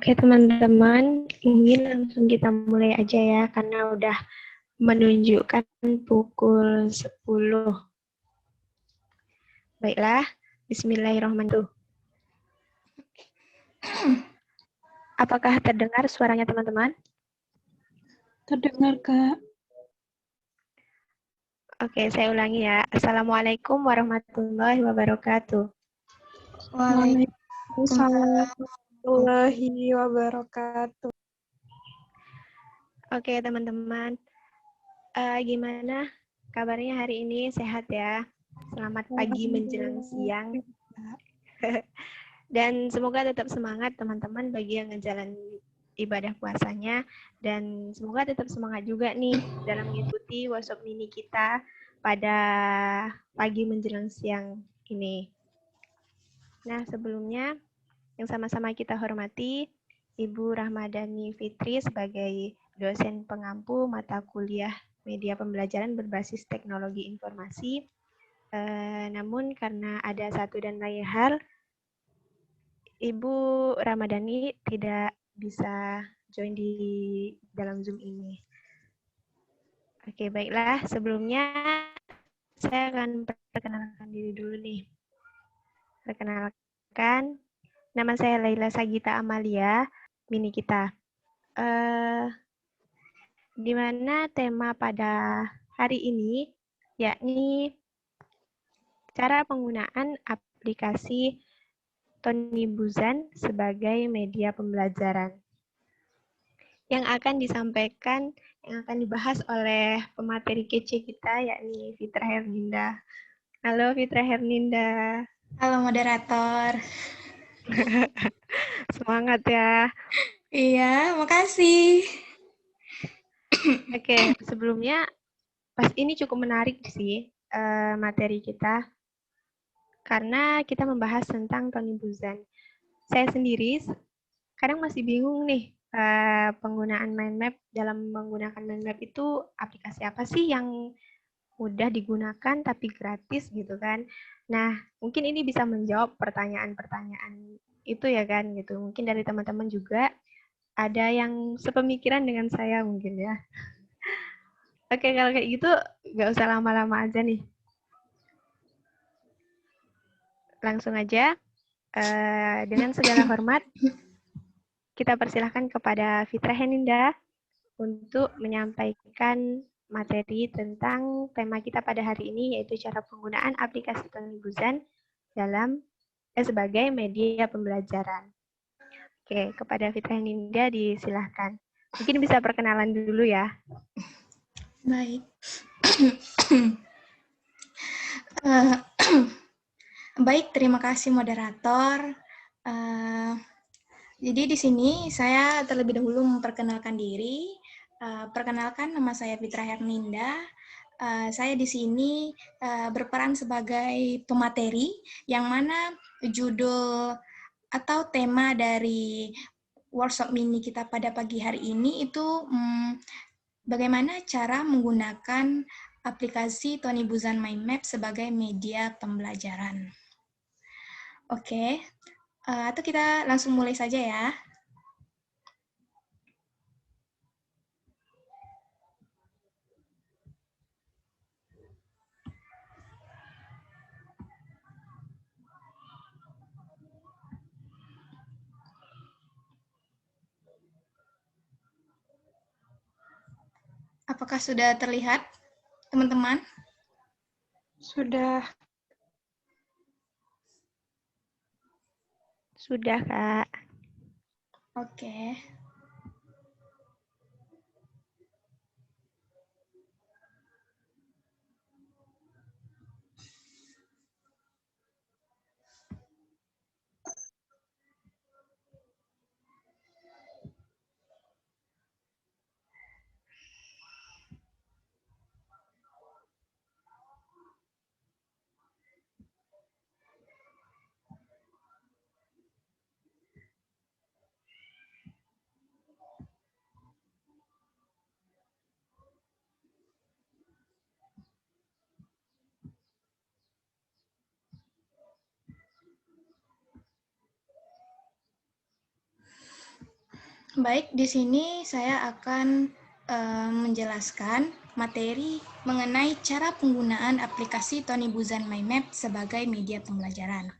Oke teman-teman, mungkin langsung kita mulai aja ya, karena udah menunjukkan pukul 10. Baiklah, bismillahirrahmanirrahim. Apakah terdengar suaranya teman-teman? Terdengar, Kak. Oke, saya ulangi ya. Assalamualaikum warahmatullahi wabarakatuh. Waalaikumsalam warahmatullahi wabarakatuh. Oke teman-teman, gimana kabarnya hari ini? Sehat ya? Selamat pagi menjelang siang. Dan semoga tetap semangat teman-teman bagi yang ngejalanin ibadah puasanya, dan semoga tetap semangat juga nih dalam mengikuti workshop mini kita pada pagi menjelang siang ini. Nah, sebelumnya yang sama-sama kita hormati Ibu Rahmadani Fitri sebagai dosen pengampu mata kuliah media pembelajaran berbasis teknologi informasi. Namun karena ada satu dan lain hal, Ibu Ramadhani tidak bisa join di dalam Zoom ini. Oke, baiklah. Sebelumnya saya akan perkenalkan diri dulu nih. Perkenalkan, nama saya Laila Sagita Amalia, mini kita. Di mana tema pada hari ini yakni cara penggunaan aplikasi Tony Buzan sebagai media pembelajaran. Yang akan disampaikan, yang akan dibahas oleh pemateri kece kita, yakni Fitra Herninda. Halo Fitra Herninda. Halo moderator. Semangat ya. Iya, makasih. Oke, sebelumnya pas ini cukup menarik sih materi kita, karena kita membahas tentang Tony Buzan. Saya sendiri kadang masih bingung nih, penggunaan mind map. Dalam menggunakan mind map itu aplikasi apa sih yang mudah digunakan tapi gratis gitu kan. Nah, mungkin ini bisa menjawab pertanyaan-pertanyaan itu ya kan gitu. Mungkin dari teman-teman juga ada yang sepemikiran dengan saya mungkin ya. Oke, kalau kayak gitu nggak usah lama-lama aja nih. Langsung aja, dengan segala hormat, kita persilahkan kepada Fitra Heninda untuk menyampaikan materi tentang tema kita pada hari ini, yaitu cara penggunaan aplikasi Tony Buzan dalam sebagai media pembelajaran. Oke, kepada Fitra Heninda disilahkan. Mungkin bisa perkenalan dulu ya. Baik. Baik, terima kasih moderator. Jadi di sini saya terlebih dahulu memperkenalkan diri. Perkenalkan, nama saya Fitra Herninda. Saya di sini berperan sebagai pemateri, yang mana judul atau tema dari workshop mini kita pada pagi hari ini itu bagaimana cara menggunakan aplikasi Tony Buzan Mind Map sebagai media pembelajaran. Oke, atau kita langsung mulai saja ya. Apakah sudah terlihat, teman-teman? Sudah. Sudah, Kak. Oke. Baik, di sini saya akan menjelaskan materi mengenai cara penggunaan aplikasi Tony Buzan My Map sebagai media pembelajaran.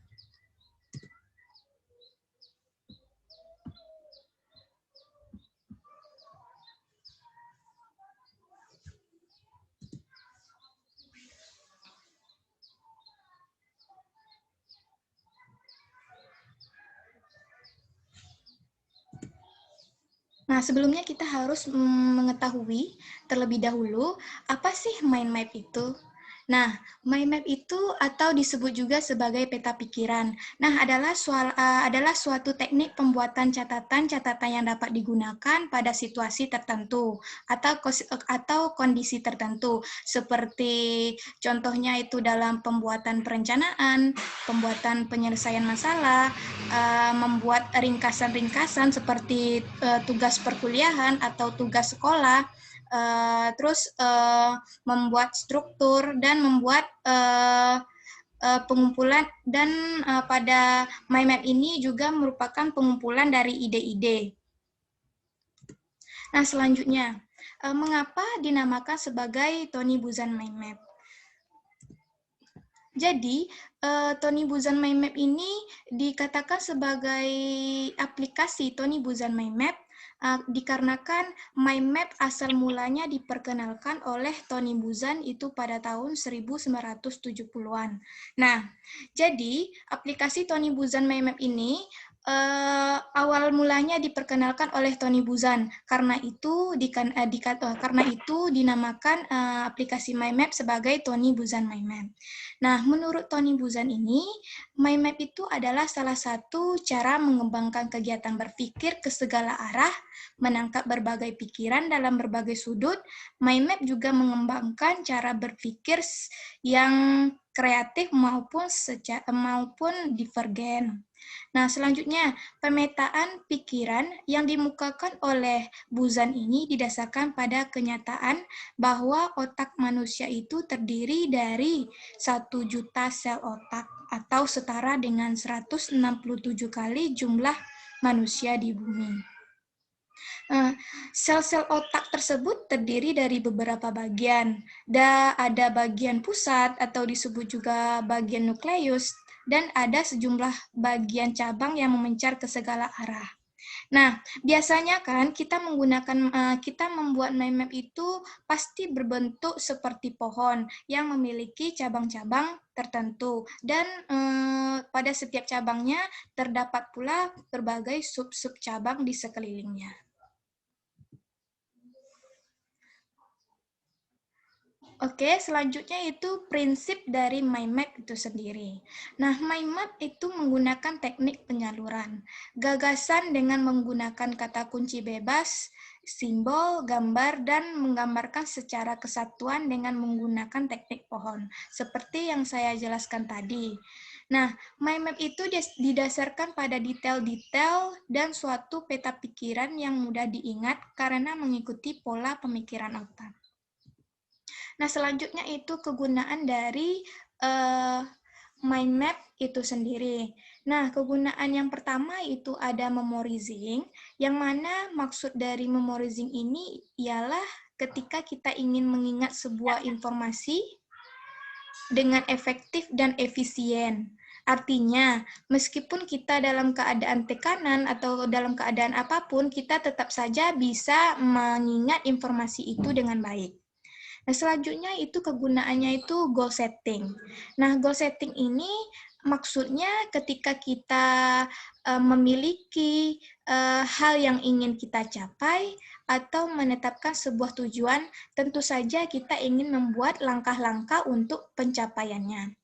Nah, sebelumnya kita harus mengetahui terlebih dahulu apa sih mind map itu. Nah, mind map itu atau disebut juga sebagai peta pikiran. Nah, adalah suatu teknik pembuatan catatan-catatan yang dapat digunakan pada situasi tertentu atau kondisi tertentu. Seperti contohnya itu dalam pembuatan perencanaan, pembuatan penyelesaian masalah, membuat ringkasan-ringkasan seperti tugas perkuliahan atau tugas sekolah, terus membuat struktur dan membuat pengumpulan, dan pada mind map ini juga merupakan pengumpulan dari ide-ide. Nah, selanjutnya, mengapa dinamakan sebagai Tony Buzan mind map? Jadi, Tony Buzan My Map ini dikatakan sebagai aplikasi Tony Buzan My Map dikarenakan My Map asal mulanya diperkenalkan oleh Tony Buzan itu pada tahun 1970-an. Nah, jadi aplikasi Tony Buzan My Map ini awal mulanya diperkenalkan oleh Tony Buzan. Karena itu dinamakan aplikasi My Map sebagai Tony Buzan My Map. Nah, menurut Tony Buzan ini, My Map itu adalah salah satu cara mengembangkan kegiatan berpikir ke segala arah, menangkap berbagai pikiran dalam berbagai sudut. My Map juga mengembangkan cara berpikir yang kreatif maupun divergen. Nah, selanjutnya, pemetaan pikiran yang dimukakan oleh Buzan ini didasarkan pada kenyataan bahwa otak manusia itu terdiri dari 1 juta sel otak atau setara dengan 167 kali jumlah manusia di bumi. Sel-sel otak tersebut terdiri dari beberapa bagian. Ada bagian pusat atau disebut juga bagian nukleus, dan ada sejumlah bagian cabang yang memencar ke segala arah. Nah, biasanya kan kita membuat mind map itu pasti berbentuk seperti pohon yang memiliki cabang-cabang tertentu, dan pada setiap cabangnya terdapat pula berbagai sub-sub cabang di sekelilingnya. Oke, selanjutnya itu prinsip dari mind map itu sendiri. Nah, mind map itu menggunakan teknik penyaluran. Gagasan dengan menggunakan kata kunci bebas, simbol, gambar, dan menggambarkan secara kesatuan dengan menggunakan teknik pohon. Seperti yang saya jelaskan tadi. Nah, mind map itu didasarkan pada detail-detail dan suatu peta pikiran yang mudah diingat karena mengikuti pola pemikiran otak. Nah, selanjutnya itu kegunaan dari mind map itu sendiri. Nah, kegunaan yang pertama itu ada memorizing, yang mana maksud dari memorizing ini ialah ketika kita ingin mengingat sebuah informasi dengan efektif dan efisien. Artinya, meskipun kita dalam keadaan tekanan atau dalam keadaan apapun, kita tetap saja bisa mengingat informasi itu dengan baik. Nah, selanjutnya itu kegunaannya itu goal setting. Nah, goal setting ini maksudnya ketika kita memiliki hal yang ingin kita capai atau menetapkan sebuah tujuan, tentu saja kita ingin membuat langkah-langkah untuk pencapaiannya.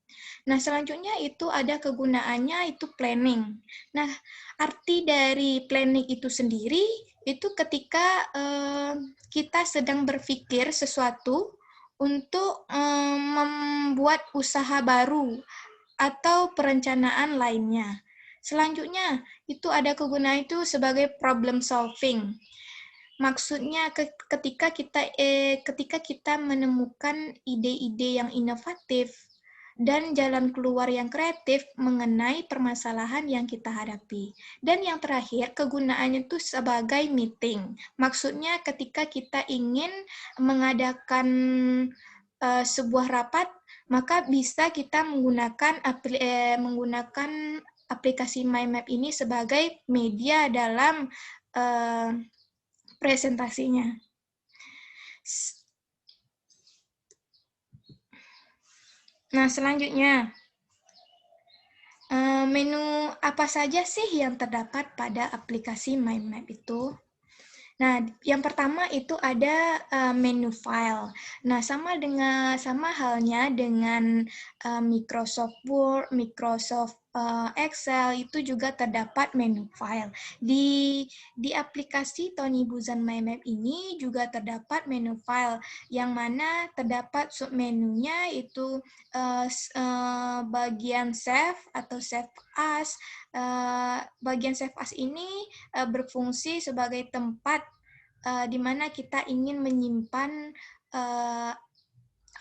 Nah, selanjutnya itu ada kegunaannya itu planning. Nah, arti dari planning itu sendiri itu ketika kita sedang berpikir sesuatu untuk membuat usaha baru atau perencanaan lainnya. Selanjutnya, itu ada kegunaan itu sebagai problem solving. Maksudnya ketika kita menemukan ide-ide yang inovatif dan jalan keluar yang kreatif mengenai permasalahan yang kita hadapi. Dan yang terakhir, kegunaannya itu sebagai meeting. Maksudnya ketika kita ingin mengadakan sebuah rapat, maka bisa kita menggunakan aplikasi MyMap ini sebagai media dalam presentasinya. Nah, selanjutnya, menu apa saja sih yang terdapat pada aplikasi MyMap itu? Nah, yang pertama itu ada menu file. Nah, sama halnya dengan Microsoft Word, Microsoft Excel itu juga terdapat menu file. Di aplikasi Tony Buzan MyMap ini juga terdapat menu file yang mana terdapat submenunya itu bagian save atau save as. Bagian save as ini berfungsi sebagai tempat di mana kita ingin menyimpan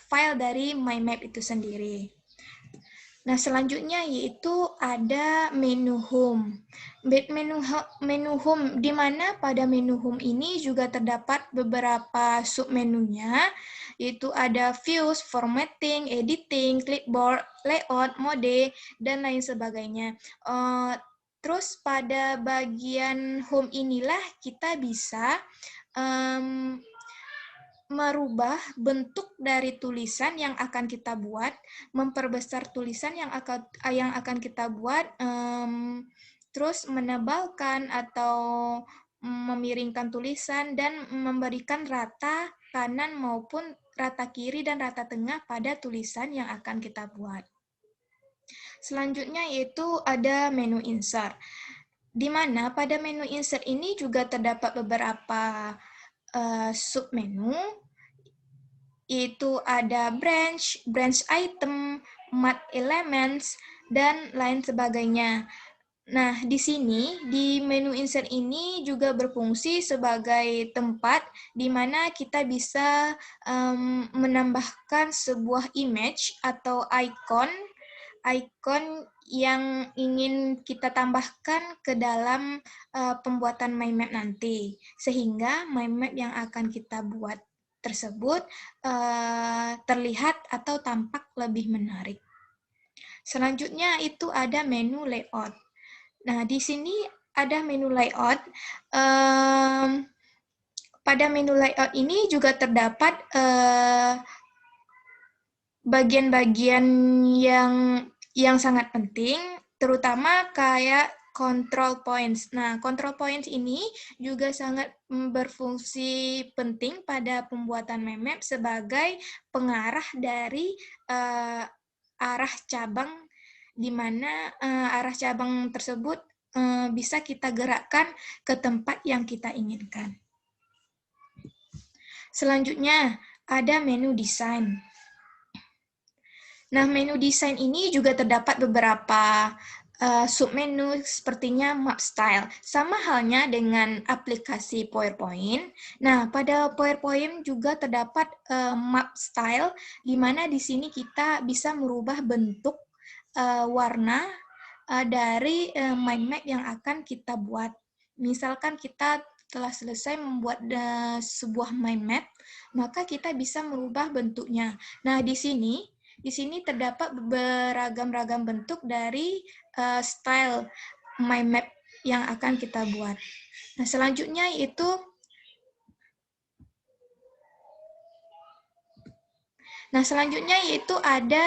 file dari MyMap itu sendiri. Nah, selanjutnya yaitu ada menu home. Menu home, di mana pada menu home ini juga terdapat beberapa submenunya, yaitu ada views, formatting, editing, clipboard, layout, mode, dan lain sebagainya. Terus pada bagian home inilah kita bisa merubah bentuk dari tulisan yang akan kita buat, memperbesar tulisan yang akan kita buat, terus menebalkan atau memiringkan tulisan, dan memberikan rata kanan maupun rata kiri dan rata tengah pada tulisan yang akan kita buat. Selanjutnya yaitu ada menu insert, di mana pada menu insert ini juga terdapat beberapa submenu, itu ada branch item, math elements, dan lain sebagainya. Nah, di sini, di menu insert ini juga berfungsi sebagai tempat di mana kita bisa menambahkan sebuah image atau icon yang ingin kita tambahkan ke dalam pembuatan MyMap nanti, sehingga MyMap yang akan kita buat tersebut terlihat atau tampak lebih menarik. Selanjutnya itu ada menu layout. Nah, di sini ada menu layout. Pada menu layout ini juga terdapat bagian-bagian yang sangat penting, terutama kayak control points. Nah, control points ini juga sangat berfungsi penting pada pembuatan MyMap sebagai pengarah dari arah cabang, di mana arah cabang tersebut bisa kita gerakkan ke tempat yang kita inginkan. Selanjutnya, ada menu desain. Nah, menu desain ini juga terdapat beberapa submenu sepertinya map style. Sama halnya dengan aplikasi PowerPoint. Nah, pada PowerPoint juga terdapat map style, di mana di sini kita bisa merubah bentuk warna dari mind map yang akan kita buat. Misalkan kita telah selesai membuat sebuah mind map, maka kita bisa merubah bentuknya. Nah, di sini terdapat beragam-ragam bentuk dari style mind map yang akan kita buat. Nah, selanjutnya yaitu ada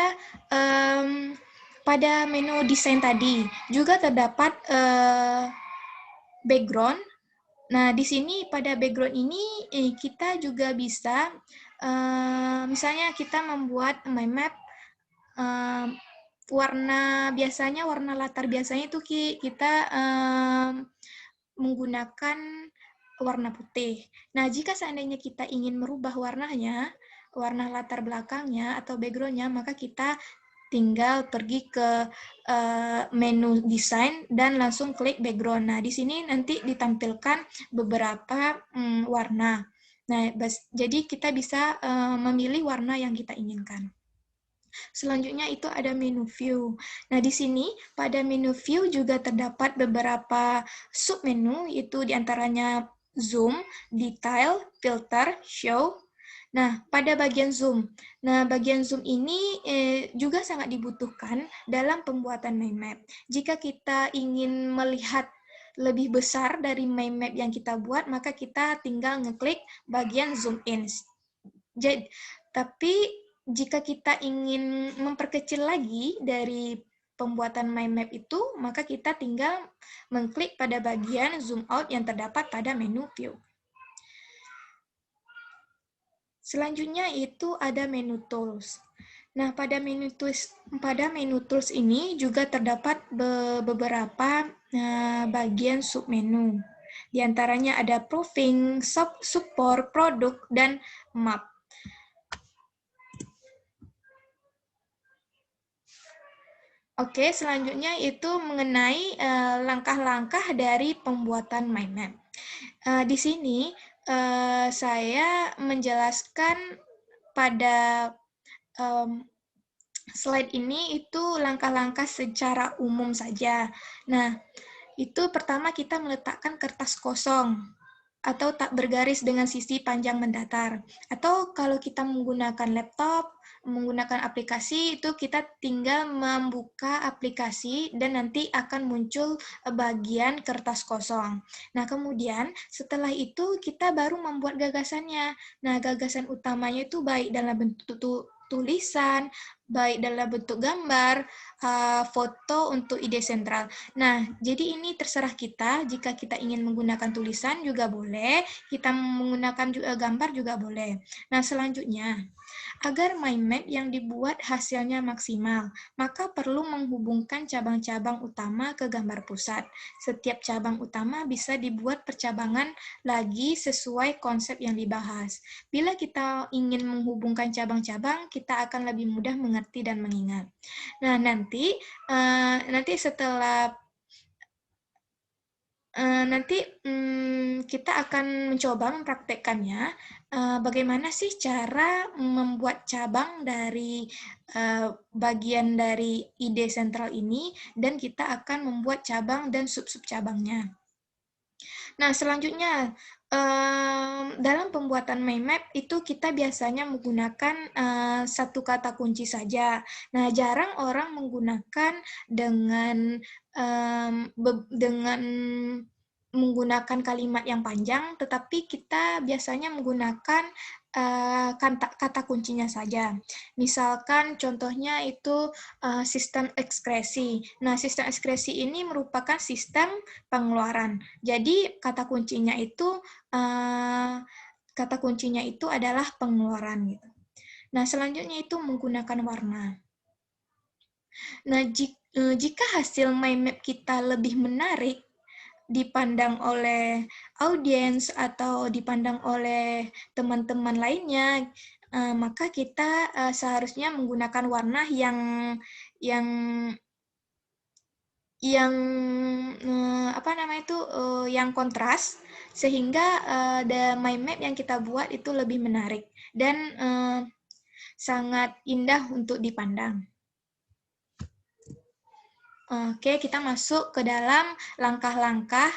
pada menu desain tadi juga terdapat background. Nah, di sini pada background ini kita juga bisa misalnya kita membuat mind map warna latar biasanya itu kita menggunakan warna putih. Nah, jika seandainya kita ingin merubah warnanya, warna latar belakangnya atau background-nya, maka kita tinggal pergi ke menu desain dan langsung klik background. Nah, di sini nanti ditampilkan beberapa warna. Nah, jadi kita bisa memilih warna yang kita inginkan. Selanjutnya itu ada menu view. Nah, di sini pada menu view juga terdapat beberapa submenu, yaitu diantaranya zoom, detail, filter, show. Nah, pada bagian zoom. Nah, bagian zoom ini juga sangat dibutuhkan dalam pembuatan mind map. Jika kita ingin melihat lebih besar dari mind map yang kita buat, maka kita tinggal ngeklik bagian zoom in. Jadi, tapi jika kita ingin memperkecil lagi dari pembuatan mind map itu, maka kita tinggal mengklik pada bagian zoom out yang terdapat pada menu view. Selanjutnya itu ada menu tools. Nah, pada menu tools ini juga terdapat beberapa bagian submenu. Di antaranya ada proofing, support, produk, dan map. Oke, selanjutnya itu mengenai langkah-langkah dari pembuatan mind map. Di sini saya menjelaskan pada slide ini itu langkah-langkah secara umum saja. Nah, itu pertama kita meletakkan kertas kosong atau tak bergaris dengan sisi panjang mendatar. Atau kalau kita menggunakan laptop, menggunakan aplikasi, itu kita tinggal membuka aplikasi dan nanti akan muncul bagian kertas kosong. Nah, kemudian setelah itu kita baru membuat gagasannya. Nah, gagasan utamanya itu baik dalam bentuk tulisan, baik dalam bentuk gambar, foto untuk ide sentral. Nah, jadi ini terserah kita, jika kita ingin menggunakan tulisan juga boleh, kita menggunakan juga gambar juga boleh. Nah, selanjutnya, agar mind map yang dibuat hasilnya maksimal, maka perlu menghubungkan cabang-cabang utama ke gambar pusat. Setiap cabang utama bisa dibuat percabangan lagi sesuai konsep yang dibahas. Bila kita ingin menghubungkan cabang-cabang, kita akan lebih mudah mengerti dan mengingat. Nah, nanti setelah kita akan mencoba mempraktekkannya. Bagaimana sih cara membuat cabang dari bagian dari ide sentral ini, dan kita akan membuat cabang dan sub-sub cabangnya. Nah, selanjutnya dalam pembuatan mind map itu kita biasanya menggunakan satu kata kunci saja. Nah, jarang orang menggunakan dengan menggunakan kalimat yang panjang, tetapi kita biasanya menggunakan kata kuncinya saja. Misalkan contohnya itu sistem ekskresi. Nah, sistem ekskresi ini merupakan sistem pengeluaran. Jadi kata kuncinya itu adalah pengeluaran gitu. Nah, selanjutnya itu menggunakan warna. Nah, jika hasil mind map kita lebih menarik dipandang oleh audiens atau dipandang oleh teman-teman lainnya, maka kita seharusnya menggunakan warna yang yang kontras, sehingga the mind map yang kita buat itu lebih menarik dan sangat indah untuk dipandang. Oke, kita masuk ke dalam langkah-langkah.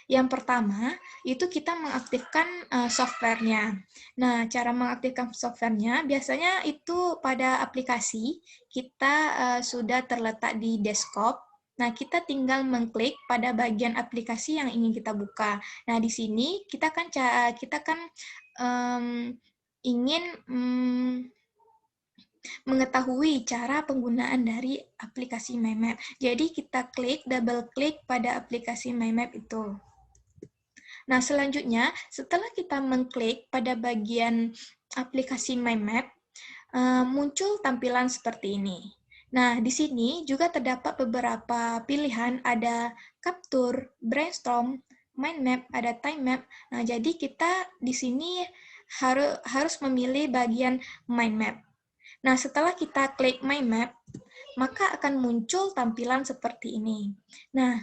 Yang pertama, itu kita mengaktifkan software-nya. Nah, cara mengaktifkan software-nya, biasanya itu pada aplikasi, kita sudah terletak di desktop. Nah, kita tinggal mengklik pada bagian aplikasi yang ingin kita buka. Nah, di sini kita kan ingin mengetahui cara penggunaan dari aplikasi mind map. Jadi kita double klik pada aplikasi mind map itu. Nah, selanjutnya setelah kita mengklik pada bagian aplikasi mind map, muncul tampilan seperti ini. Nah, di sini juga terdapat beberapa pilihan, ada capture, brainstorm, mind map, ada time map. Nah, jadi kita di sini harus memilih bagian mind map. Nah, setelah kita klik mind map, maka akan muncul tampilan seperti ini. Nah,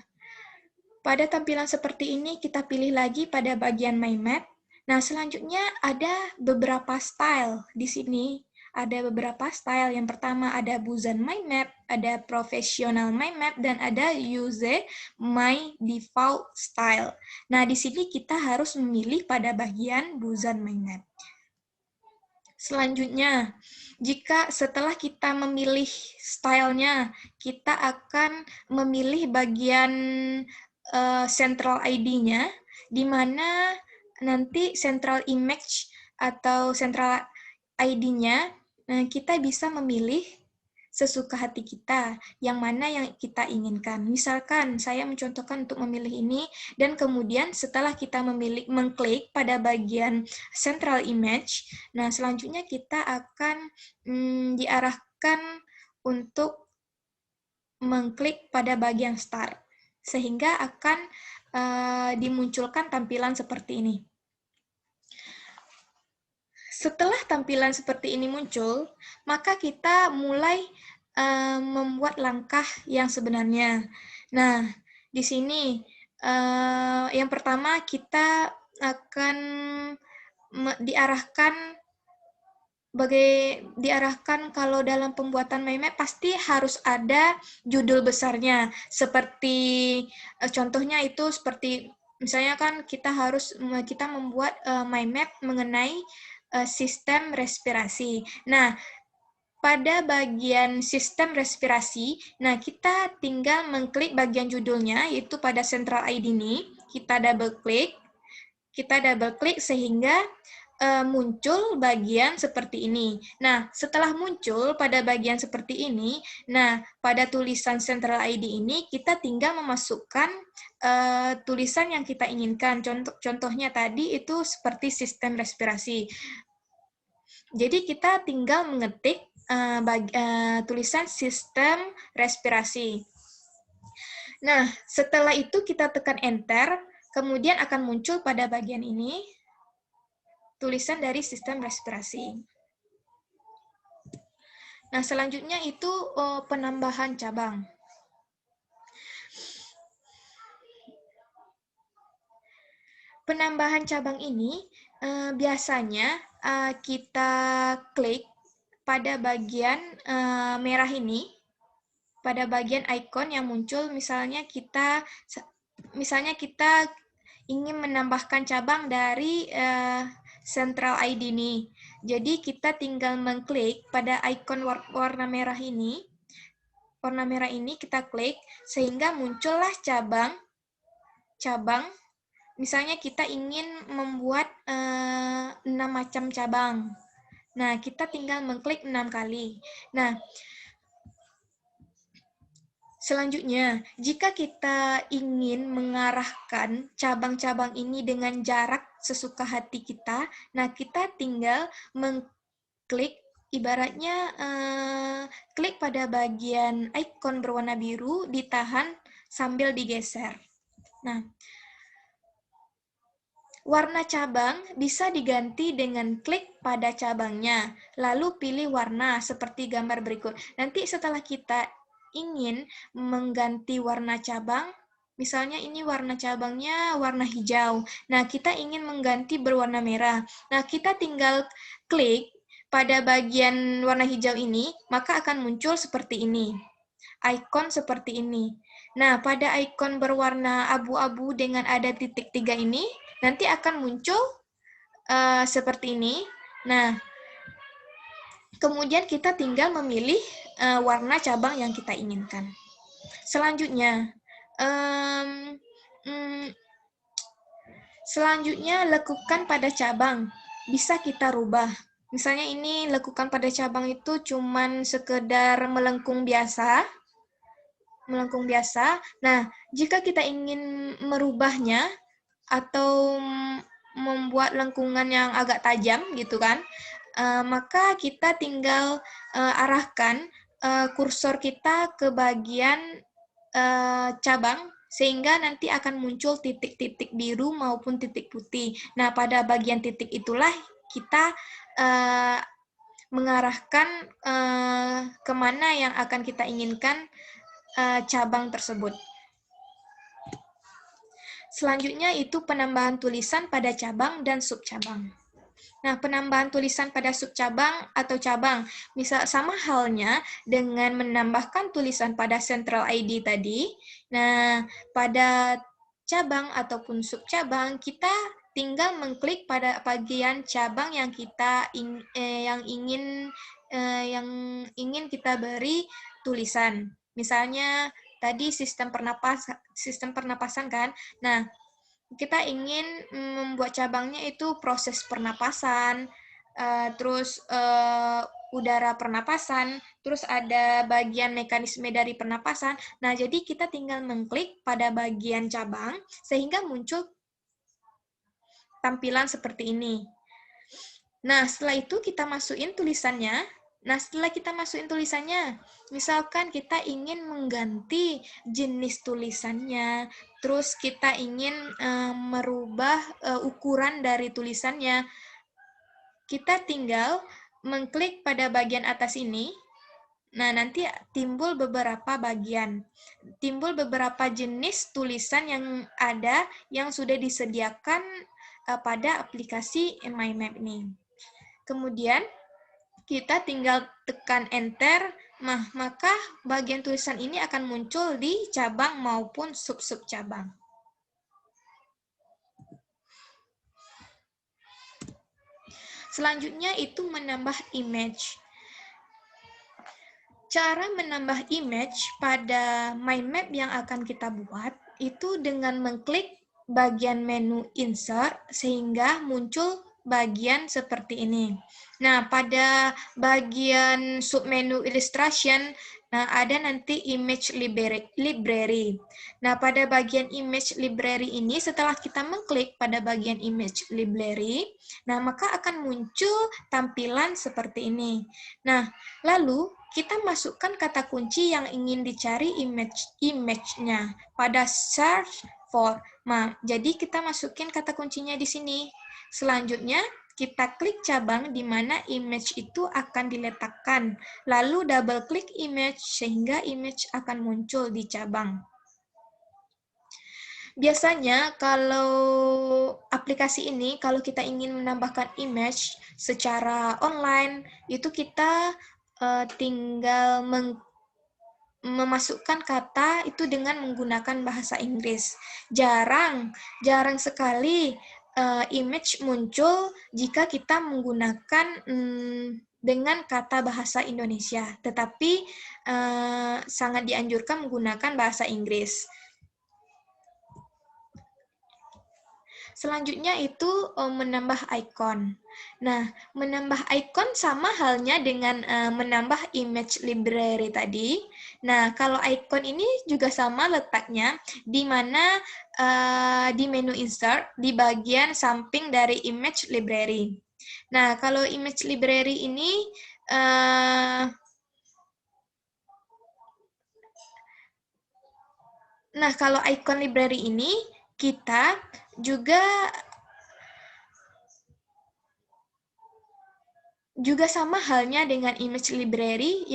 pada tampilan seperti ini kita pilih lagi pada bagian mind map. Nah, selanjutnya ada beberapa style di sini. ada beberapa style. Yang pertama ada Buzan My Map, ada Professional My Map, dan ada Use My Default Style. Nah, di sini kita harus memilih pada bagian Buzan My Map. Selanjutnya, jika setelah kita memilih stylenya, kita akan memilih bagian central ID-nya, di mana nanti central image atau central ID-nya kita bisa memilih sesuka hati kita, yang mana yang kita inginkan. Misalkan saya mencontohkan untuk memilih ini, dan kemudian setelah kita mengklik pada bagian central image, nah selanjutnya kita akan diarahkan untuk mengklik pada bagian start, sehingga akan dimunculkan tampilan seperti ini. Setelah tampilan seperti ini muncul, maka kita mulai membuat langkah yang sebenarnya. Nah, di sini yang pertama kita akan diarahkan kalau dalam pembuatan MyMap pasti harus ada judul besarnya. Seperti contohnya itu seperti misalnya kan kita membuat MyMap mengenai sistem respirasi. Nah, pada bagian sistem respirasi, nah kita tinggal mengklik bagian judulnya, yaitu pada Central ID ini, kita double klik sehingga muncul bagian seperti ini. Nah, setelah muncul pada bagian seperti ini, nah pada tulisan Central ID ini kita tinggal memasukkan tulisan yang kita inginkan. Contohnya tadi itu seperti sistem respirasi. Jadi kita tinggal mengetik tulisan sistem respirasi. Nah, setelah itu kita tekan Enter, kemudian akan muncul pada bagian ini tulisan dari sistem respirasi. Nah, selanjutnya itu penambahan cabang. Penambahan cabang ini biasanya kita klik pada bagian merah ini, pada bagian icon yang muncul, misalnya kita ingin menambahkan cabang dari Central ID ini. Jadi kita tinggal mengklik pada icon warna merah ini. Warna merah ini kita klik sehingga muncullah cabang. Misalnya kita ingin membuat 6 macam cabang. Nah, kita tinggal mengklik 6 kali. Nah, selanjutnya, jika kita ingin mengarahkan cabang-cabang ini dengan jarak sesuka hati kita, nah kita tinggal mengklik, ibaratnya klik pada bagian icon berwarna biru, ditahan sambil digeser. Nah, warna cabang bisa diganti dengan klik pada cabangnya, lalu pilih warna seperti gambar berikut. Nanti setelah kita ingin mengganti warna cabang, misalnya ini warna cabangnya warna hijau. Nah, kita ingin mengganti berwarna merah. Nah, kita tinggal klik pada bagian warna hijau ini, maka akan muncul seperti ini. Icon seperti ini. Nah, pada icon berwarna abu-abu dengan ada titik 3 ini, nanti akan muncul seperti ini. Nah, kemudian kita tinggal memilih warna cabang yang kita inginkan. Selanjutnya, lekukan pada cabang bisa kita rubah. Misalnya ini lekukan pada cabang itu cuman sekedar melengkung biasa. Nah, jika kita ingin merubahnya atau membuat lengkungan yang agak tajam gitu kan, maka kita tinggal arahkan kursor kita ke bagian cabang, sehingga nanti akan muncul titik-titik biru maupun titik putih. Nah, pada bagian titik itulah kita mengarahkan kemana yang akan kita inginkan cabang tersebut. Selanjutnya itu penambahan tulisan pada cabang dan subcabang. Nah, penambahan tulisan pada subcabang atau cabang, misal sama halnya dengan menambahkan tulisan pada central ID tadi. Nah, pada cabang ataupun subcabang, kita tinggal mengklik pada bagian cabang yang kita yang ingin kita beri tulisan. Misalnya tadi sistem pernapasan kan. Nah, kita ingin membuat cabangnya itu proses pernapasan, terus udara pernapasan, terus ada bagian mekanisme dari pernapasan. Nah, jadi kita tinggal mengklik pada bagian cabang sehingga muncul tampilan seperti ini. Nah, setelah itu kita masukin tulisannya. Nah, setelah kita masukin tulisannya, misalkan kita ingin mengganti jenis tulisannya, terus kita ingin merubah ukuran dari tulisannya, kita tinggal mengklik pada bagian atas ini. Nah, nanti timbul beberapa bagian. Timbul beberapa jenis tulisan yang ada yang sudah disediakan pada aplikasi MyMap ini. Kemudian, kita tinggal tekan enter, maka bagian tulisan ini akan muncul di cabang maupun sub-sub cabang. Selanjutnya itu menambah image. Cara menambah image pada mind map yang akan kita buat itu dengan mengklik bagian menu insert sehingga muncul bagian seperti ini. Nah, pada bagian submenu illustration, nah ada nanti image library. Nah, pada bagian image library ini setelah kita mengklik pada bagian image library, nah maka akan muncul tampilan seperti ini. Nah, lalu kita masukkan kata kunci yang ingin dicari image-nya pada search for. Nah, jadi kita masukin kata kuncinya di sini. Selanjutnya, kita klik cabang di mana image itu akan diletakkan. Lalu double klik image sehingga image akan muncul di cabang. Biasanya kalau aplikasi ini, kalau kita ingin menambahkan image secara online, itu kita tinggal memasukkan kata itu dengan menggunakan bahasa Inggris. Jarang sekali image muncul jika kita menggunakan dengan kata bahasa Indonesia, tetapi sangat dianjurkan menggunakan bahasa Inggris. Selanjutnya itu menambah icon. Nah, menambah icon sama halnya dengan menambah image library tadi. Nah, kalau icon ini juga sama letaknya, di mana di menu insert, di bagian samping dari image library. Nah, kalau image library ini, nah kalau icon library ini, kita juga sama halnya dengan image library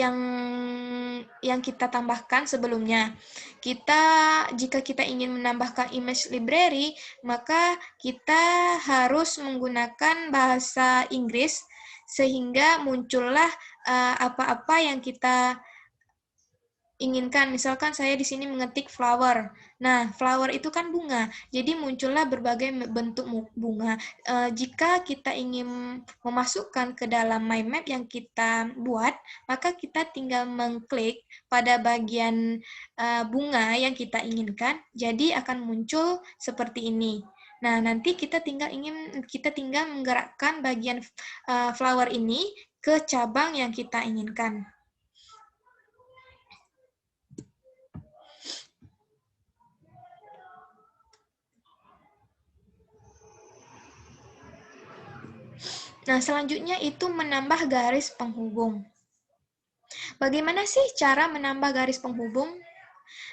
yang kita tambahkan sebelumnya. Jika kita ingin menambahkan image library, maka kita harus menggunakan bahasa Inggris sehingga muncullah apa-apa yang kita inginkan. Misalkan saya di sini mengetik flower. Nah, flower itu kan bunga. Jadi muncullah berbagai bentuk bunga. Jika kita ingin memasukkan ke dalam mind map yang kita buat, maka kita tinggal mengklik pada bagian bunga yang kita inginkan. Jadi akan muncul seperti ini. Nah, nanti kita tinggal menggerakkan bagian flower ini ke cabang yang kita inginkan. Nah, selanjutnya itu menambah garis penghubung. Bagaimana sih cara menambah garis penghubung?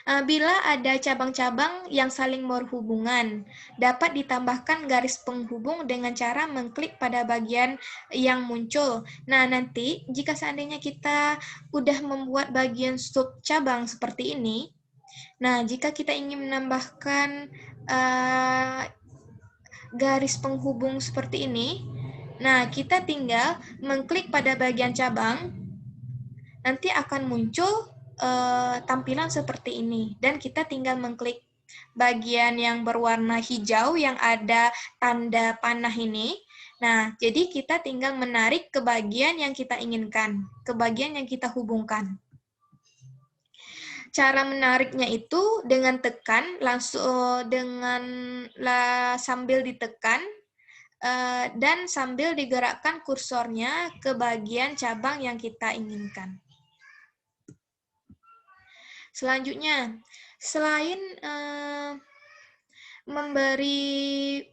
Bila ada cabang-cabang yang saling berhubungan, dapat ditambahkan garis penghubung dengan cara mengklik pada bagian yang muncul. Nah, nanti jika seandainya kita udah membuat bagian sub cabang seperti ini, nah, jika kita ingin menambahkan garis penghubung seperti ini, Nah, kita tinggal mengklik pada bagian cabang, nanti akan muncul tampilan seperti ini. Dan kita tinggal mengklik bagian yang berwarna hijau yang ada tanda panah ini. Nah, jadi kita tinggal menarik ke bagian yang kita inginkan, ke bagian yang kita hubungkan. Cara menariknya itu dengan tekan, langsung sambil ditekan, dan sambil digerakkan kursornya ke bagian cabang yang kita inginkan. Selanjutnya, selain memberi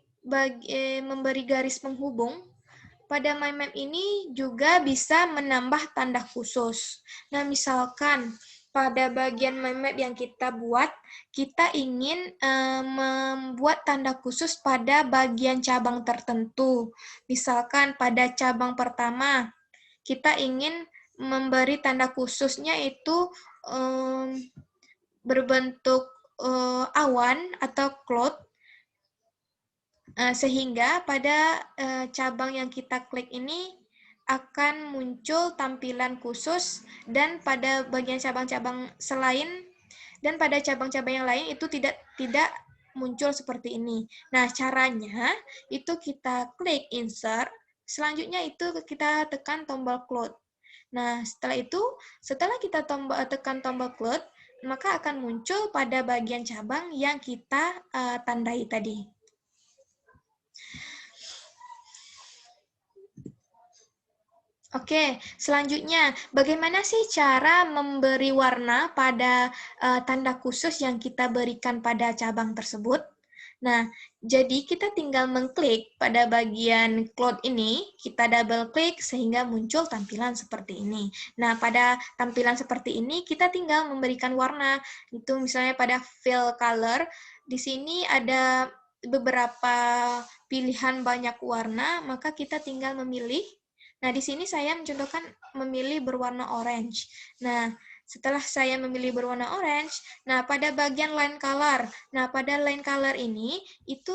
garis penghubung, pada mind map ini juga bisa menambah tanda khusus. Nah, misalkan pada bagian mind map yang kita buat, kita ingin membuat tanda khusus pada bagian cabang tertentu. Misalkan pada cabang pertama, kita ingin memberi tanda khususnya itu berbentuk awan atau cloud, sehingga pada cabang yang kita klik ini akan muncul tampilan khusus, dan pada bagian cabang-cabang selain dan pada cabang-cabang yang lain itu tidak muncul seperti ini. Nah, caranya itu kita klik insert, selanjutnya itu kita tekan tombol cloud. Nah, setelah kita tekan tombol cloud, maka akan muncul pada bagian cabang yang kita tandai tadi. Oke, selanjutnya, bagaimana sih cara memberi warna pada tanda khusus yang kita berikan pada cabang tersebut? Nah, jadi kita tinggal mengklik pada bagian cloud ini, kita double klik sehingga muncul tampilan seperti ini. Nah, pada tampilan seperti ini kita tinggal memberikan warna. Itu misalnya pada fill color, di sini ada beberapa pilihan banyak warna, maka kita tinggal memilih. Nah, di sini saya mencontohkan memilih berwarna orange. Nah, setelah saya memilih berwarna orange, nah pada bagian line color. Nah, pada line color ini itu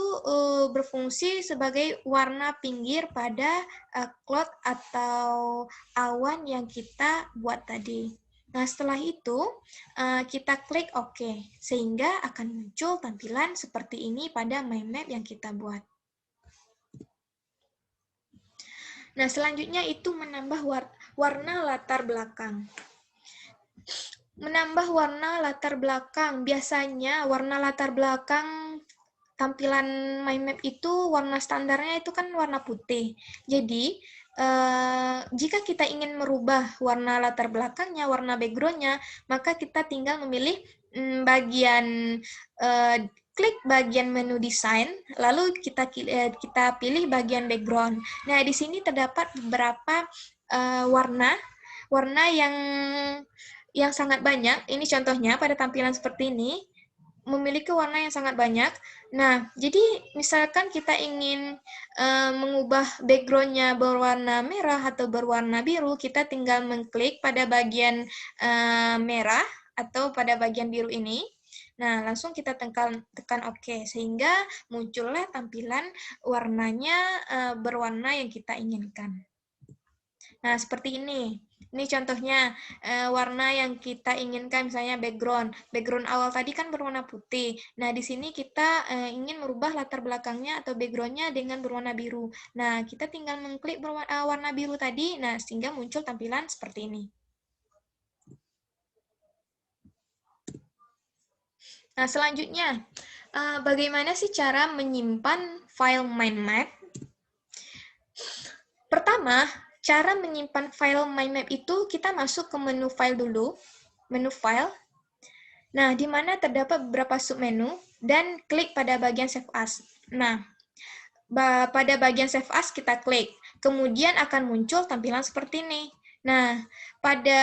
berfungsi sebagai warna pinggir pada cloud atau awan yang kita buat tadi. Nah, setelah itu kita klik OK, sehingga akan muncul tampilan seperti ini pada mind map yang kita buat. Nah, selanjutnya itu menambah warna latar belakang. Menambah warna latar belakang, biasanya warna latar belakang tampilan mind map itu warna standarnya itu kan warna putih. Jadi, jika kita ingin merubah warna latar belakangnya, warna background-nya, maka kita tinggal memilih klik bagian menu desain, lalu kita pilih bagian background. Nah, di sini terdapat beberapa warna yang sangat banyak. Ini contohnya pada tampilan seperti ini, memiliki warna yang sangat banyak. Nah, jadi misalkan kita ingin mengubah background-nya berwarna merah atau berwarna biru, kita tinggal mengklik pada bagian merah atau pada bagian biru ini. Nah, langsung kita tekan OK, sehingga muncullah tampilan warnanya berwarna yang kita inginkan. Nah, seperti ini. Ini contohnya warna yang kita inginkan, misalnya background. Background awal tadi kan berwarna putih. Nah, di sini kita ingin merubah latar belakangnya atau background-nya dengan berwarna biru. Nah, kita tinggal mengklik warna biru tadi, nah sehingga muncul tampilan seperti ini. Nah, selanjutnya, bagaimana sih cara menyimpan file mind map? Pertama, cara menyimpan file mind map itu kita masuk ke menu file dulu, menu file. Nah, di mana terdapat beberapa submenu dan klik pada bagian save as. Nah, pada bagian save as kita klik, kemudian akan muncul tampilan seperti ini. Nah, pada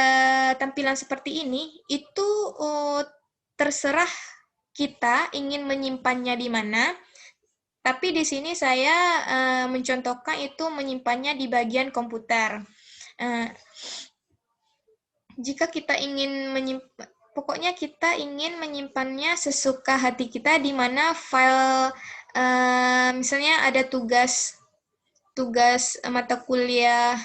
tampilan seperti ini itu terserah kita ingin menyimpannya di mana. Tapi di sini saya mencontohkan itu menyimpannya di bagian komputer. Jika kita ingin pokoknya kita ingin menyimpannya sesuka hati kita, di mana file misalnya ada tugas tugas mata kuliah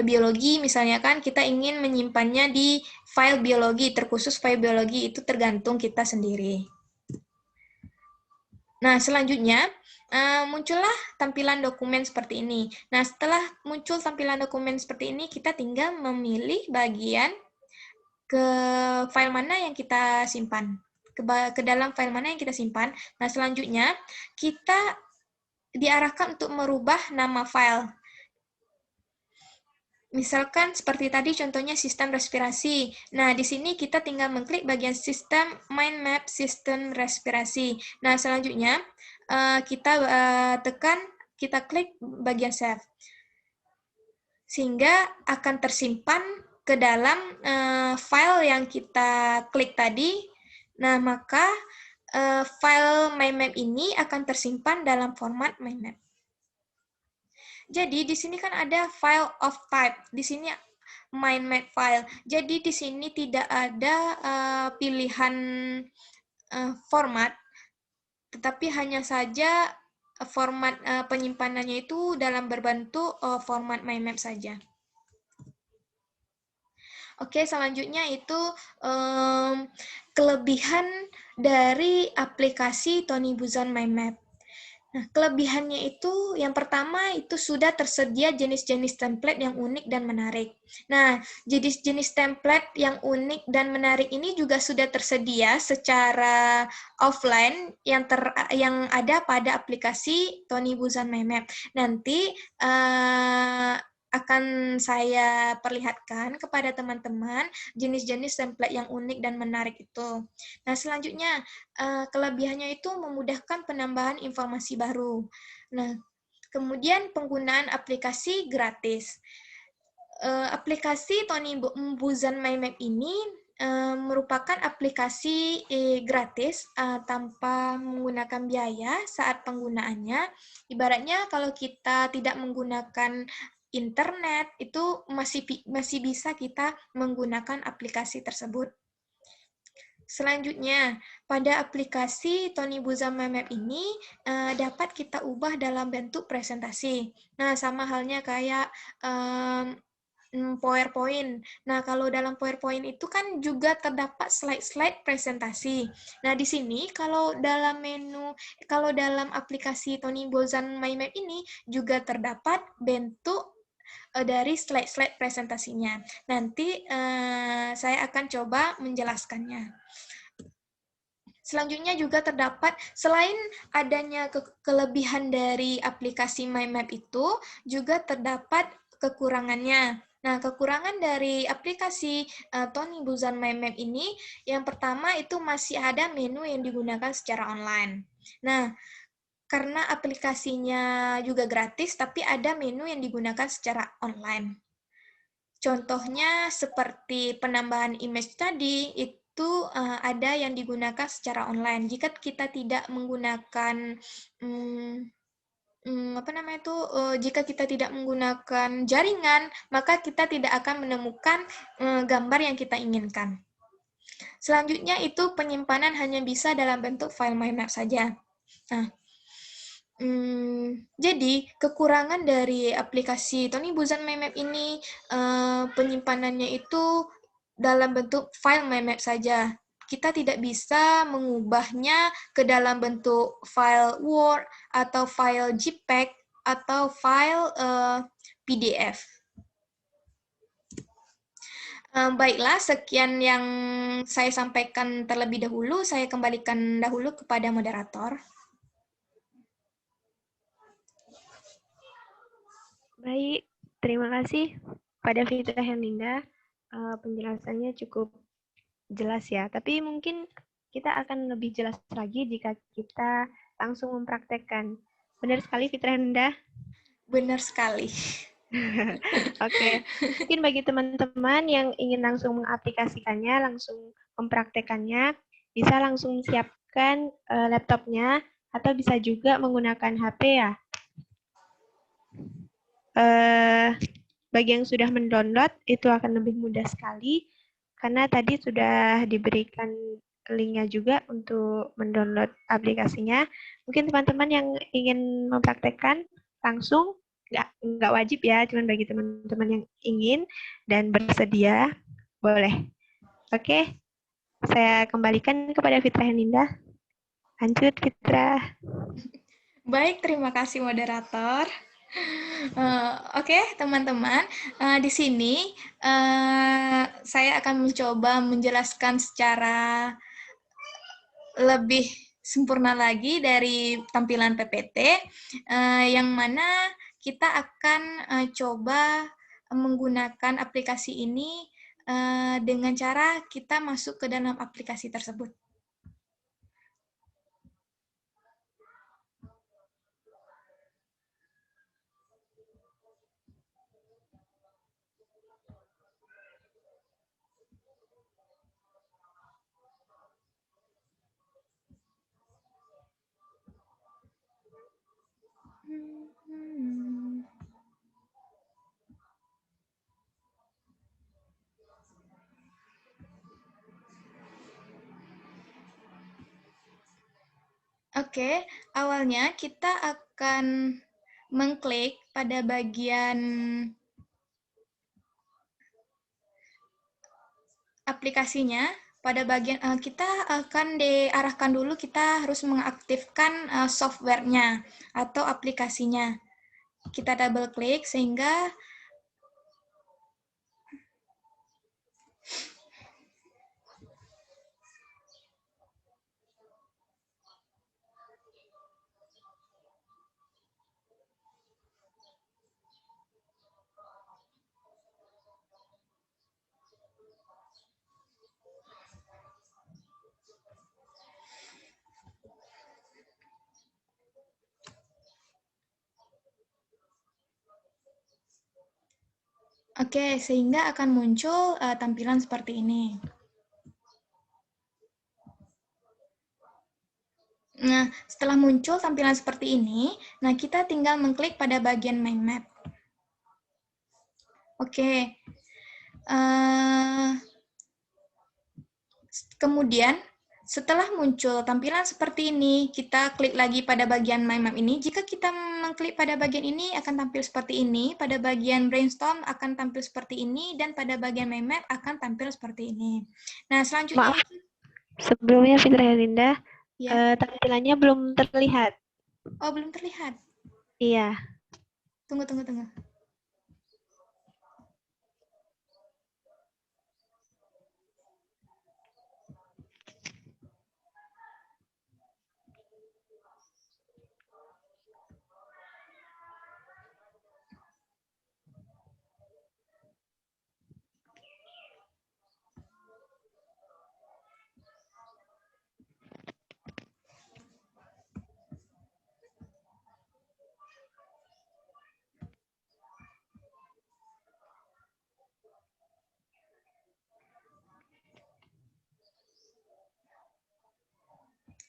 biologi, misalnya kan kita ingin menyimpannya di file biologi, terkhusus file biologi, itu tergantung kita sendiri. Nah, selanjutnya muncullah tampilan dokumen seperti ini. Nah, setelah muncul tampilan dokumen seperti ini, kita tinggal memilih bagian ke file mana yang kita simpan, ke dalam file mana yang kita simpan. Nah, selanjutnya kita diarahkan untuk merubah nama file. Misalkan seperti tadi contohnya sistem respirasi. Nah, di sini kita tinggal mengklik bagian sistem mind map sistem respirasi. Nah, selanjutnya kita klik bagian save. Sehingga akan tersimpan ke dalam file yang kita klik tadi. Nah, maka file mind map ini akan tersimpan dalam format mind map. Jadi di sini kan ada file of type. Di sini mind map file. Jadi di sini tidak ada pilihan format, tetapi hanya saja format penyimpanannya itu dalam berbentuk format mind map saja. Oke, selanjutnya itu kelebihan dari aplikasi Tony Buzan Mind Map. Nah, kelebihannya itu yang pertama itu sudah tersedia jenis-jenis template yang unik dan menarik. Nah, jenis-jenis template yang unik dan menarik ini juga sudah tersedia secara offline yang ada pada aplikasi Tony Buzan Mind Map. Nanti akan saya perlihatkan kepada teman-teman jenis-jenis template yang unik dan menarik itu. Nah, selanjutnya kelebihannya itu memudahkan penambahan informasi baru. Nah, kemudian penggunaan aplikasi gratis. Aplikasi Tony Buzan Mind Map ini merupakan aplikasi gratis tanpa menggunakan biaya saat penggunaannya. Ibaratnya kalau kita tidak menggunakan internet, itu masih bisa kita menggunakan aplikasi tersebut. Selanjutnya, pada aplikasi Tony Buzan Mind Map ini dapat kita ubah dalam bentuk presentasi. Nah, sama halnya kayak PowerPoint. Nah, kalau dalam PowerPoint itu kan juga terdapat slide-slide presentasi. Nah, di sini kalau dalam aplikasi Tony Buzan Mind Map ini juga terdapat bentuk dari slide-slide presentasinya. Nanti saya akan coba menjelaskannya. Selanjutnya juga terdapat, selain adanya kelebihan dari aplikasi Mind Map itu, juga terdapat kekurangannya. Nah, kekurangan dari aplikasi Tony Buzan Mind Map ini, yang pertama itu masih ada menu yang digunakan secara online. Nah, karena aplikasinya juga gratis, tapi ada menu yang digunakan secara online. Contohnya seperti penambahan image tadi, itu ada yang digunakan secara online. Jika kita tidak menggunakan jika kita tidak menggunakan jaringan, maka kita tidak akan menemukan gambar yang kita inginkan. Selanjutnya itu penyimpanan hanya bisa dalam bentuk file mind map saja. Nah, jadi kekurangan dari aplikasi Tony Buzan Mind Map ini penyimpanannya itu dalam bentuk file mind map saja. Kita tidak bisa mengubahnya ke dalam bentuk file Word atau file JPEG atau file PDF. Baiklah, sekian yang saya sampaikan terlebih dahulu. Saya kembalikan dahulu kepada moderator. Baik, terima kasih pada Fitra Herlinda. Penjelasannya cukup jelas ya, tapi mungkin kita akan lebih jelas lagi jika kita langsung mempraktekkan. Benar sekali Fitra Herlinda? Benar sekali. Oke, mungkin bagi teman-teman yang ingin langsung mengaplikasikannya, langsung mempraktekannya, bisa langsung siapkan laptopnya, atau bisa juga menggunakan HP ya. Bagi yang sudah mendownload, itu akan lebih mudah sekali, karena tadi sudah diberikan linknya juga untuk mendownload aplikasinya. Mungkin teman-teman yang ingin mempraktekkan langsung, nggak wajib ya, cuman bagi teman-teman yang ingin dan bersedia, boleh. Oke, saya kembalikan kepada Fitra Heninda. Lanjut, Fitra. Baik, terima kasih moderator. Oke, teman-teman, di sini saya akan mencoba menjelaskan secara lebih sempurna lagi dari tampilan PPT, yang mana kita akan coba menggunakan aplikasi ini dengan cara kita masuk ke dalam aplikasi tersebut. Oke, awalnya kita akan mengklik pada bagian aplikasinya. Pada bagian kita akan diarahkan dulu, kita harus mengaktifkan software-nya atau aplikasinya. Kita double klik sehingga sehingga akan muncul tampilan seperti ini. Nah, setelah muncul tampilan seperti ini, nah kita tinggal mengklik pada bagian My Map. Kemudian, setelah muncul tampilan seperti ini, kita klik lagi pada bagian My Map ini. Jika kita mengklik pada bagian ini, akan tampil seperti ini. Pada bagian Brainstorm akan tampil seperti ini. Dan pada bagian My Map akan tampil seperti ini. Nah, selanjutnya... Maaf, sebelumnya Fitra Helinda, ya. Tampilannya belum terlihat. Oh, belum terlihat? Iya. Tunggu.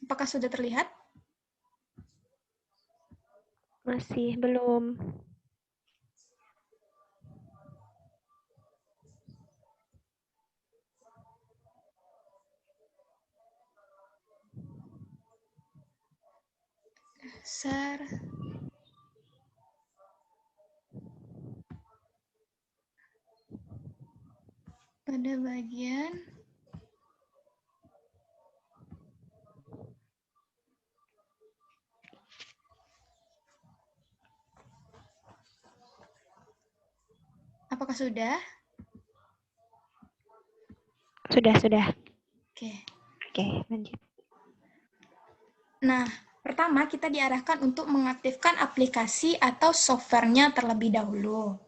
Apakah sudah terlihat? Masih belum. Pada bagian apakah sudah? Sudah. Oke, lanjut. Nah, pertama kita diarahkan untuk mengaktifkan aplikasi atau softwarenya terlebih dahulu.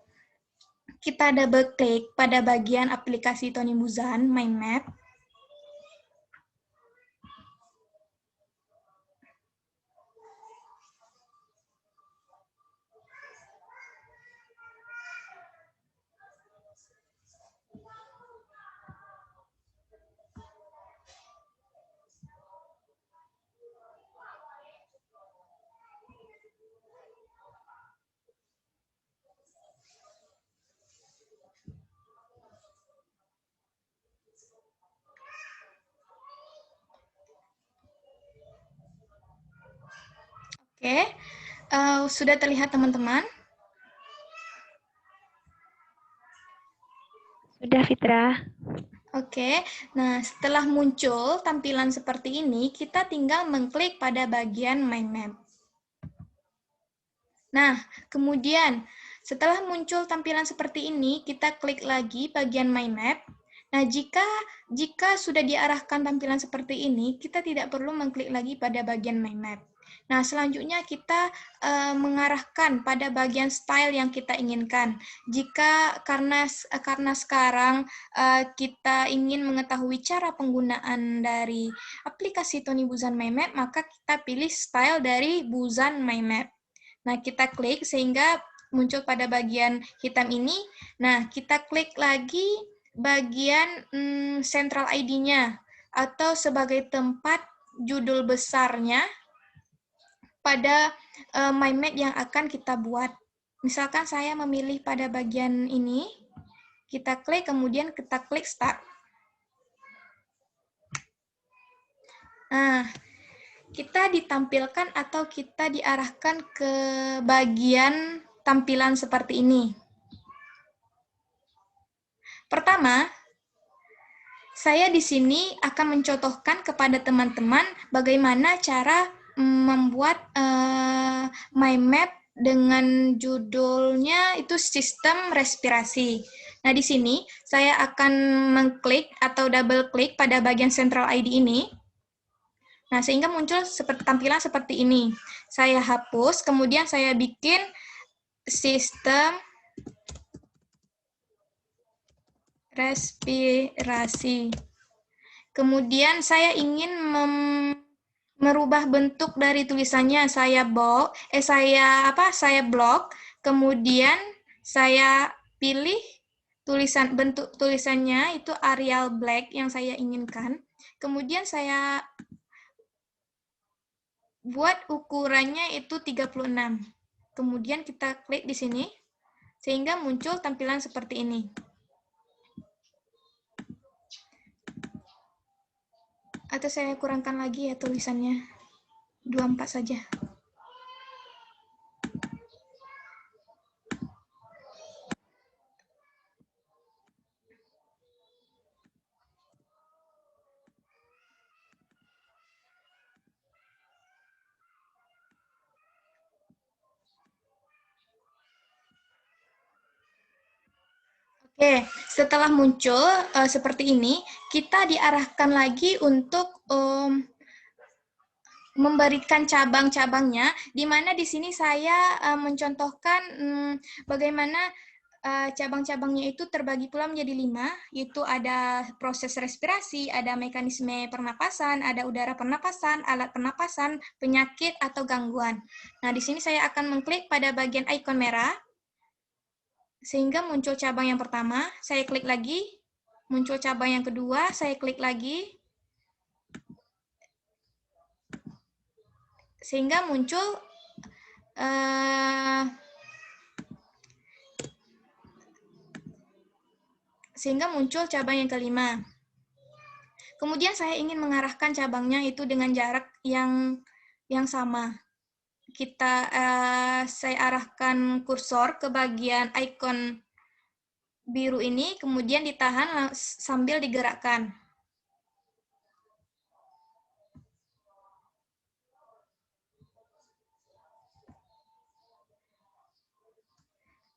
Kita double klik pada bagian aplikasi Tony Buzan, My Map. Oke, sudah terlihat teman-teman? Sudah, Fitra. Oke, nah setelah muncul tampilan seperti ini, kita tinggal mengklik pada bagian Mind Map. Nah, kemudian setelah muncul tampilan seperti ini, kita klik lagi bagian Mind Map. Nah, jika sudah diarahkan tampilan seperti ini, kita tidak perlu mengklik lagi pada bagian Mind Map. Nah, selanjutnya kita mengarahkan pada bagian style yang kita inginkan. Karena sekarang kita ingin mengetahui cara penggunaan dari aplikasi Tony Buzan My Map, maka kita pilih style dari Buzan My Map. Nah, kita klik sehingga muncul pada bagian hitam ini. Nah, kita klik lagi bagian Central ID-nya atau sebagai tempat judul besarnya pada mind map yang akan kita buat. Misalkan saya memilih pada bagian ini, kita klik, kemudian kita klik Start. Nah, kita ditampilkan atau kita diarahkan ke bagian tampilan seperti ini. Pertama, saya di sini akan mencontohkan kepada teman-teman bagaimana cara membuat mind map dengan judulnya itu sistem respirasi. Nah, di sini saya akan mengklik atau double klik pada bagian Central ID ini. Nah, sehingga muncul tampilan seperti ini. Saya hapus, kemudian saya bikin sistem respirasi. Kemudian saya ingin merubah bentuk dari tulisannya. Saya blok. Kemudian saya pilih bentuk tulisannya itu Arial Black yang saya inginkan. Kemudian saya buat ukurannya itu 36. Kemudian kita klik di sini sehingga muncul tampilan seperti ini. Atau saya kurangkan lagi ya tulisannya. 24 saja. Oke, setelah muncul seperti ini, kita diarahkan lagi untuk memberikan cabang-cabangnya, di mana di sini saya mencontohkan bagaimana cabang-cabangnya itu terbagi pula menjadi 5, yaitu ada proses respirasi, ada mekanisme pernapasan, ada udara pernapasan, alat pernapasan, penyakit, atau gangguan. Nah, di sini saya akan mengklik pada bagian ikon merah, sehingga muncul cabang yang pertama, saya klik lagi, muncul cabang yang kedua, saya klik lagi, sehingga muncul cabang yang kelima. Kemudian saya ingin mengarahkan cabangnya itu dengan jarak yang sama. Saya arahkan kursor ke bagian ikon biru ini, kemudian ditahan sambil digerakkan.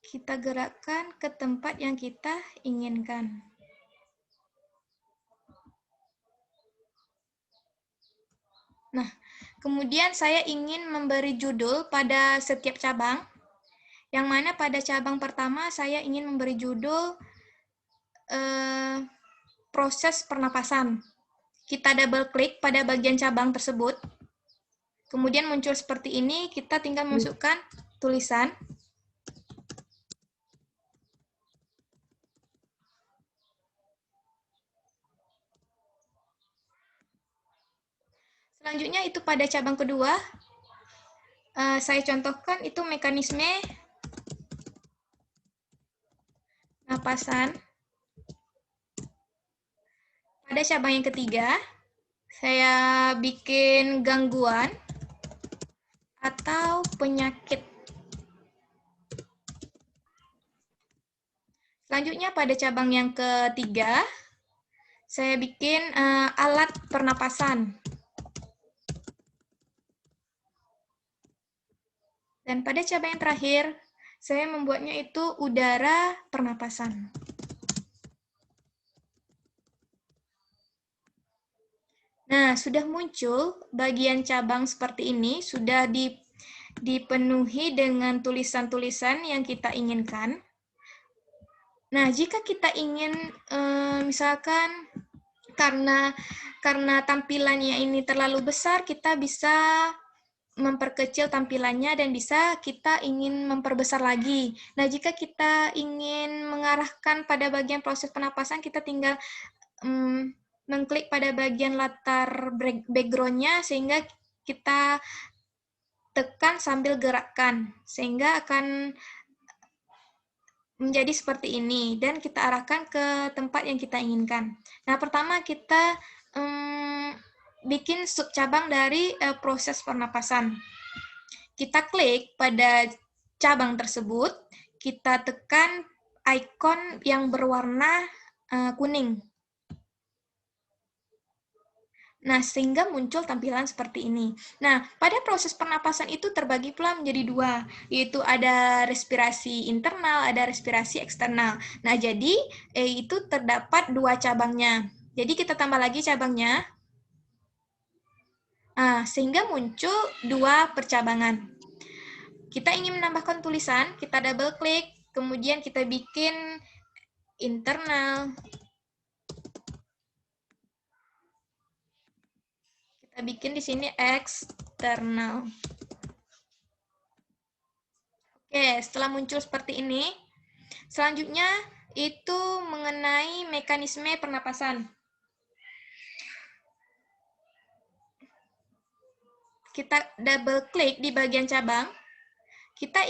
Kita gerakkan ke tempat yang kita inginkan. Nah, kemudian saya ingin memberi judul pada setiap cabang, yang mana pada cabang pertama saya ingin memberi judul proses pernapasan. Kita double klik pada bagian cabang tersebut, kemudian muncul seperti ini, kita tinggal masukkan tulisan. Selanjutnya itu pada cabang kedua, saya contohkan itu mekanisme napasan. Pada cabang yang ketiga, saya bikin gangguan. atau penyakit. Selanjutnya pada cabang yang ketiga, saya bikin alat pernapasan. Dan pada cabang yang terakhir, saya membuatnya itu udara pernapasan. Nah, sudah muncul bagian cabang seperti ini, sudah dipenuhi dengan tulisan-tulisan yang kita inginkan. Nah, jika kita ingin misalkan karena tampilannya ini terlalu besar, kita bisa memperkecil tampilannya dan bisa kita ingin memperbesar lagi. Nah, jika kita ingin mengarahkan pada bagian proses penapasan, kita tinggal mengklik pada bagian latar background-nya sehingga kita tekan sambil gerakkan, sehingga akan menjadi seperti ini, dan kita arahkan ke tempat yang kita inginkan. Nah, pertama kita bikin subcabang dari proses pernapasan. Kita klik pada cabang tersebut, kita tekan ikon yang berwarna kuning. Nah, sehingga muncul tampilan seperti ini. Nah, pada proses pernapasan itu terbagi pula menjadi dua, yaitu ada respirasi internal, ada respirasi eksternal. Nah, jadi itu terdapat dua cabangnya. Jadi kita tambah lagi cabangnya, sehingga muncul dua percabangan. Kita ingin menambahkan tulisan, kita double klik, kemudian kita bikin internal. Kita bikin di sini eksternal. Oke, setelah muncul seperti ini, selanjutnya itu mengenai mekanisme pernapasan. Kita double klik di bagian cabang. Kita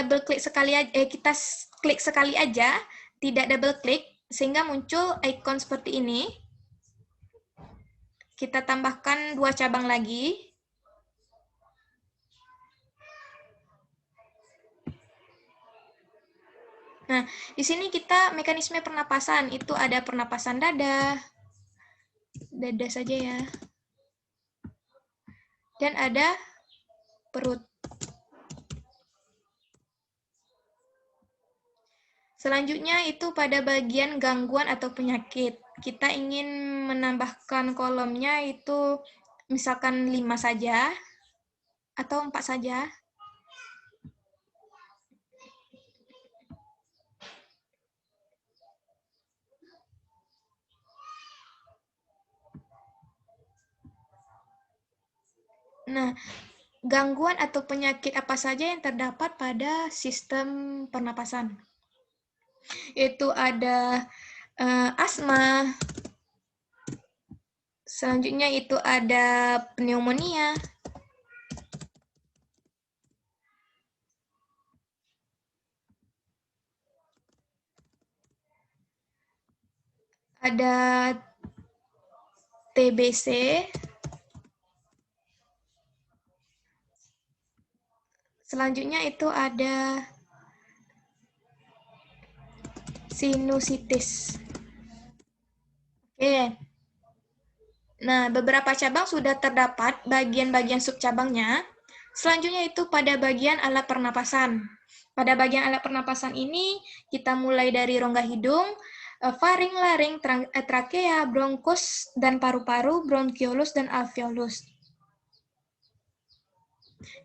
double klik sekali aja, kita klik sekali aja, tidak double klik, sehingga muncul ikon seperti ini. Kita tambahkan dua cabang lagi. Nah, di sini kita mekanisme pernapasan, itu ada pernapasan dada saja ya, dan ada perut. Selanjutnya itu pada bagian gangguan atau penyakit. Kita ingin menambahkan kolomnya itu misalkan 5 saja, atau 4 saja. Nah, gangguan atau penyakit apa saja yang terdapat pada sistem pernapasan? Itu ada asma, selanjutnya itu ada pneumonia, ada TBC, selanjutnya itu ada sinusitis. Oke. Nah, beberapa cabang sudah terdapat bagian-bagian subcabangnya. Selanjutnya itu pada bagian alat pernapasan. Pada bagian alat pernapasan ini, kita mulai dari rongga hidung, faring, laring, trakea, bronkus, dan paru-paru, bronkiolus, dan alveolus.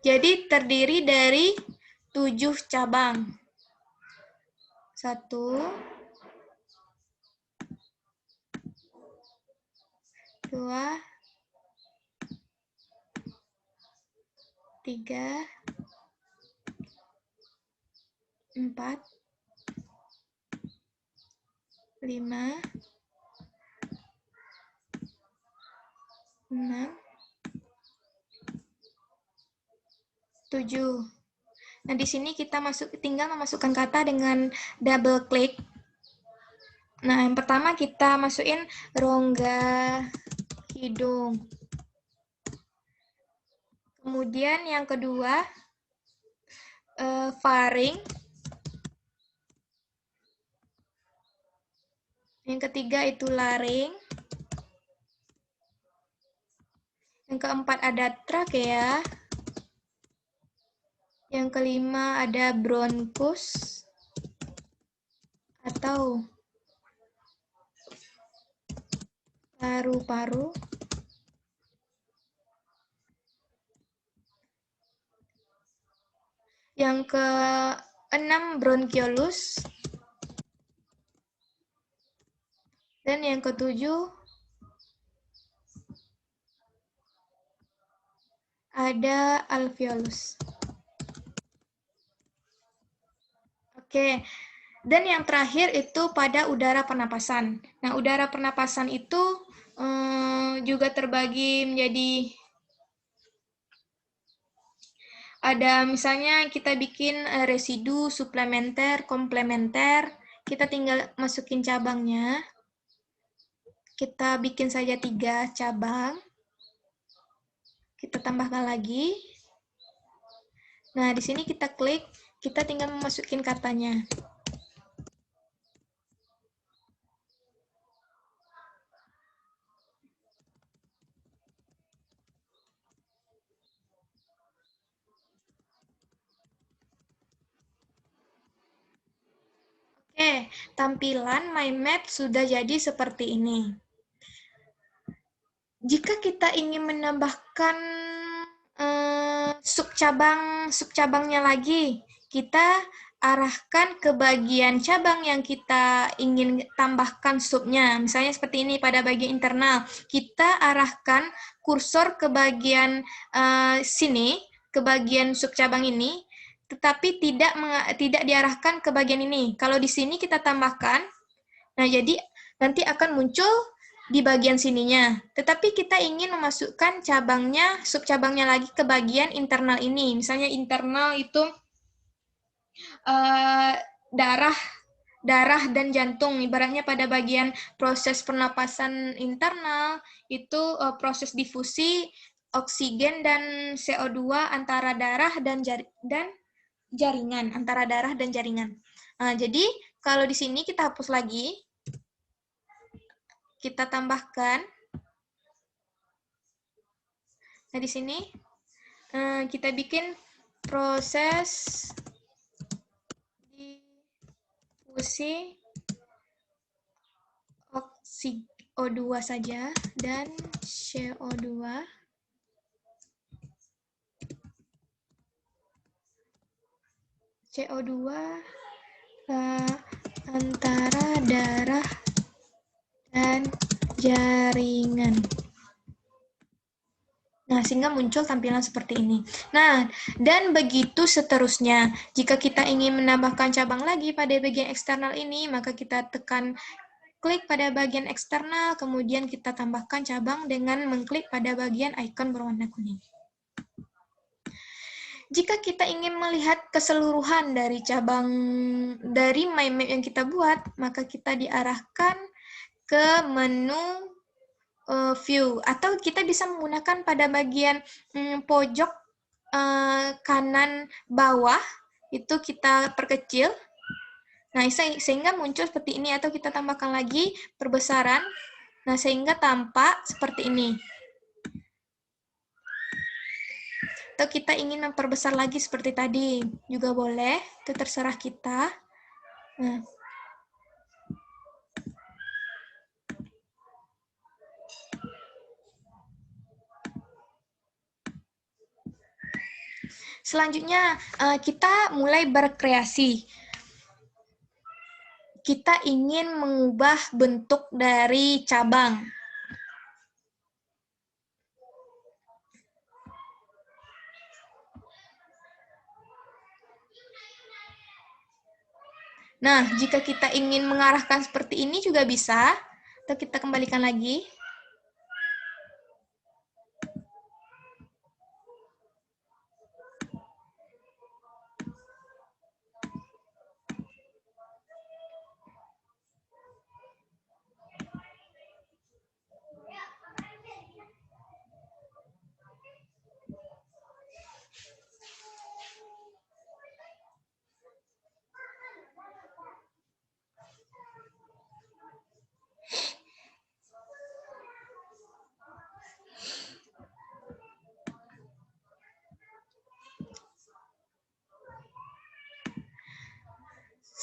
Jadi terdiri dari 7 cabang. 1, 2, 3, 4, 5, 6, 7. Nah, di sini kita tinggal memasukkan kata dengan double klik. Nah, yang pertama kita masukin rongga hidung. Kemudian yang kedua, faring. Yang ketiga itu laring. Yang keempat ada trakea. Yang kelima ada bronkus atau paru-paru. Yang keenam bronkiolus. Dan yang ketujuh ada alveolus. Oke, dan yang terakhir itu pada udara pernapasan. Nah, udara pernapasan itu juga terbagi menjadi ada misalnya kita bikin residu, suplementer, komplementer. Kita tinggal masukin cabangnya. Kita bikin saja 3 cabang. Kita tambahkan lagi. Nah, di sini kita klik, kita tinggal masukin katanya. Oke, tampilan My Map sudah jadi seperti ini. Jika kita ingin menambahkan sub-cabangnya lagi, kita arahkan ke bagian cabang yang kita ingin tambahkan subnya. Misalnya seperti ini pada bagian internal. Kita arahkan kursor ke bagian sini, ke bagian sub-cabang ini, tetapi tidak diarahkan ke bagian ini. Kalau di sini kita tambahkan, nah jadi nanti akan muncul di bagian sininya. Tetapi kita ingin memasukkan cabangnya, sub-cabangnya lagi ke bagian internal ini. Misalnya internal itu darah dan jantung. Ibaratnya pada bagian proses pernapasan internal, itu proses difusi oksigen dan CO2 antara darah dan jaringan, antara darah dan jaringan. Nah, jadi kalau di sini kita hapus lagi, kita tambahkan. Nah, di sini kita bikin proses difusi O2 saja dan CO2. CO2 antara darah dan jaringan. Nah, sehingga muncul tampilan seperti ini. Nah, dan begitu seterusnya. Jika kita ingin menambahkan cabang lagi pada bagian eksternal ini, maka kita tekan klik pada bagian eksternal, kemudian kita tambahkan cabang dengan mengklik pada bagian icon berwarna kuning. Jika kita ingin melihat keseluruhan dari cabang dari My Map yang kita buat, maka kita diarahkan ke menu view, atau kita bisa menggunakan pada bagian pojok kanan bawah, itu kita perkecil. Nah, sehingga muncul seperti ini, atau kita tambahkan lagi perbesaran, nah sehingga tampak seperti ini. Atau kita ingin memperbesar lagi seperti tadi, juga boleh, itu terserah kita. Nah. Selanjutnya, kita mulai berkreasi. Kita ingin mengubah bentuk dari cabang. Nah, jika kita ingin mengarahkan seperti ini juga bisa, atau kita kembalikan lagi.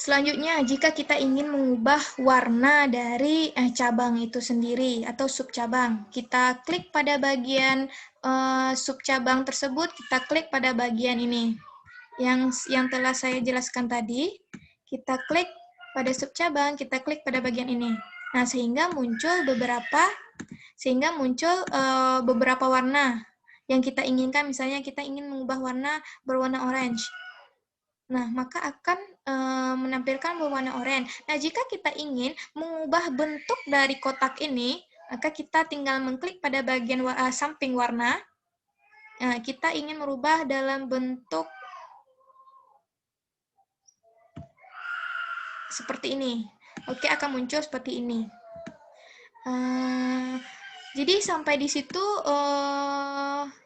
Selanjutnya, jika kita ingin mengubah warna dari cabang itu sendiri atau subcabang, kita klik pada bagian subcabang tersebut, kita klik pada bagian ini. Yang telah saya jelaskan tadi, kita klik pada subcabang, kita klik pada bagian ini. Nah, sehingga muncul beberapa warna yang kita inginkan. Misalnya kita ingin mengubah warna berwarna orange. Nah, maka akan menampilkan berwarna oranye. Nah, jika kita ingin mengubah bentuk dari kotak ini, maka kita tinggal mengklik pada bagian samping warna. Nah, kita ingin merubah dalam bentuk seperti ini. Oke, akan muncul seperti ini. Jadi sampai di situ,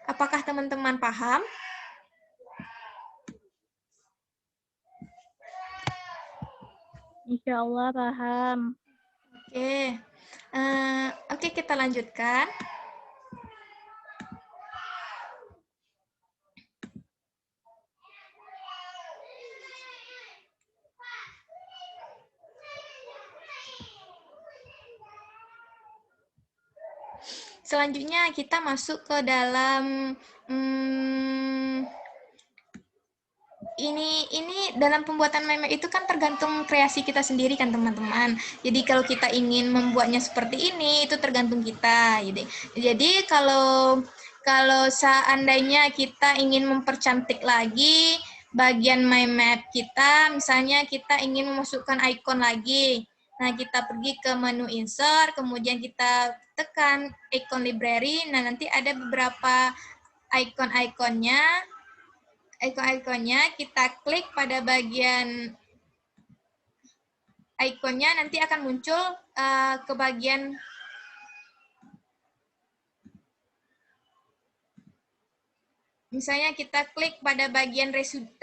apakah teman-teman paham? Insya Allah paham. Oke, kita lanjutkan. Selanjutnya kita masuk ke dalam ini dalam pembuatan mind map itu kan tergantung kreasi kita sendiri kan teman-teman. Jadi kalau kita ingin membuatnya seperti ini itu tergantung kita. Jadi kalau seandainya kita ingin mempercantik lagi bagian mind map kita, misalnya kita ingin memasukkan icon lagi. Nah, kita pergi ke menu insert, kemudian kita tekan icon library. Nah, nanti ada beberapa icon-iconnya. Icon-iconnya kita klik pada bagian iconnya, nanti akan muncul ke bagian misalnya kita klik pada bagian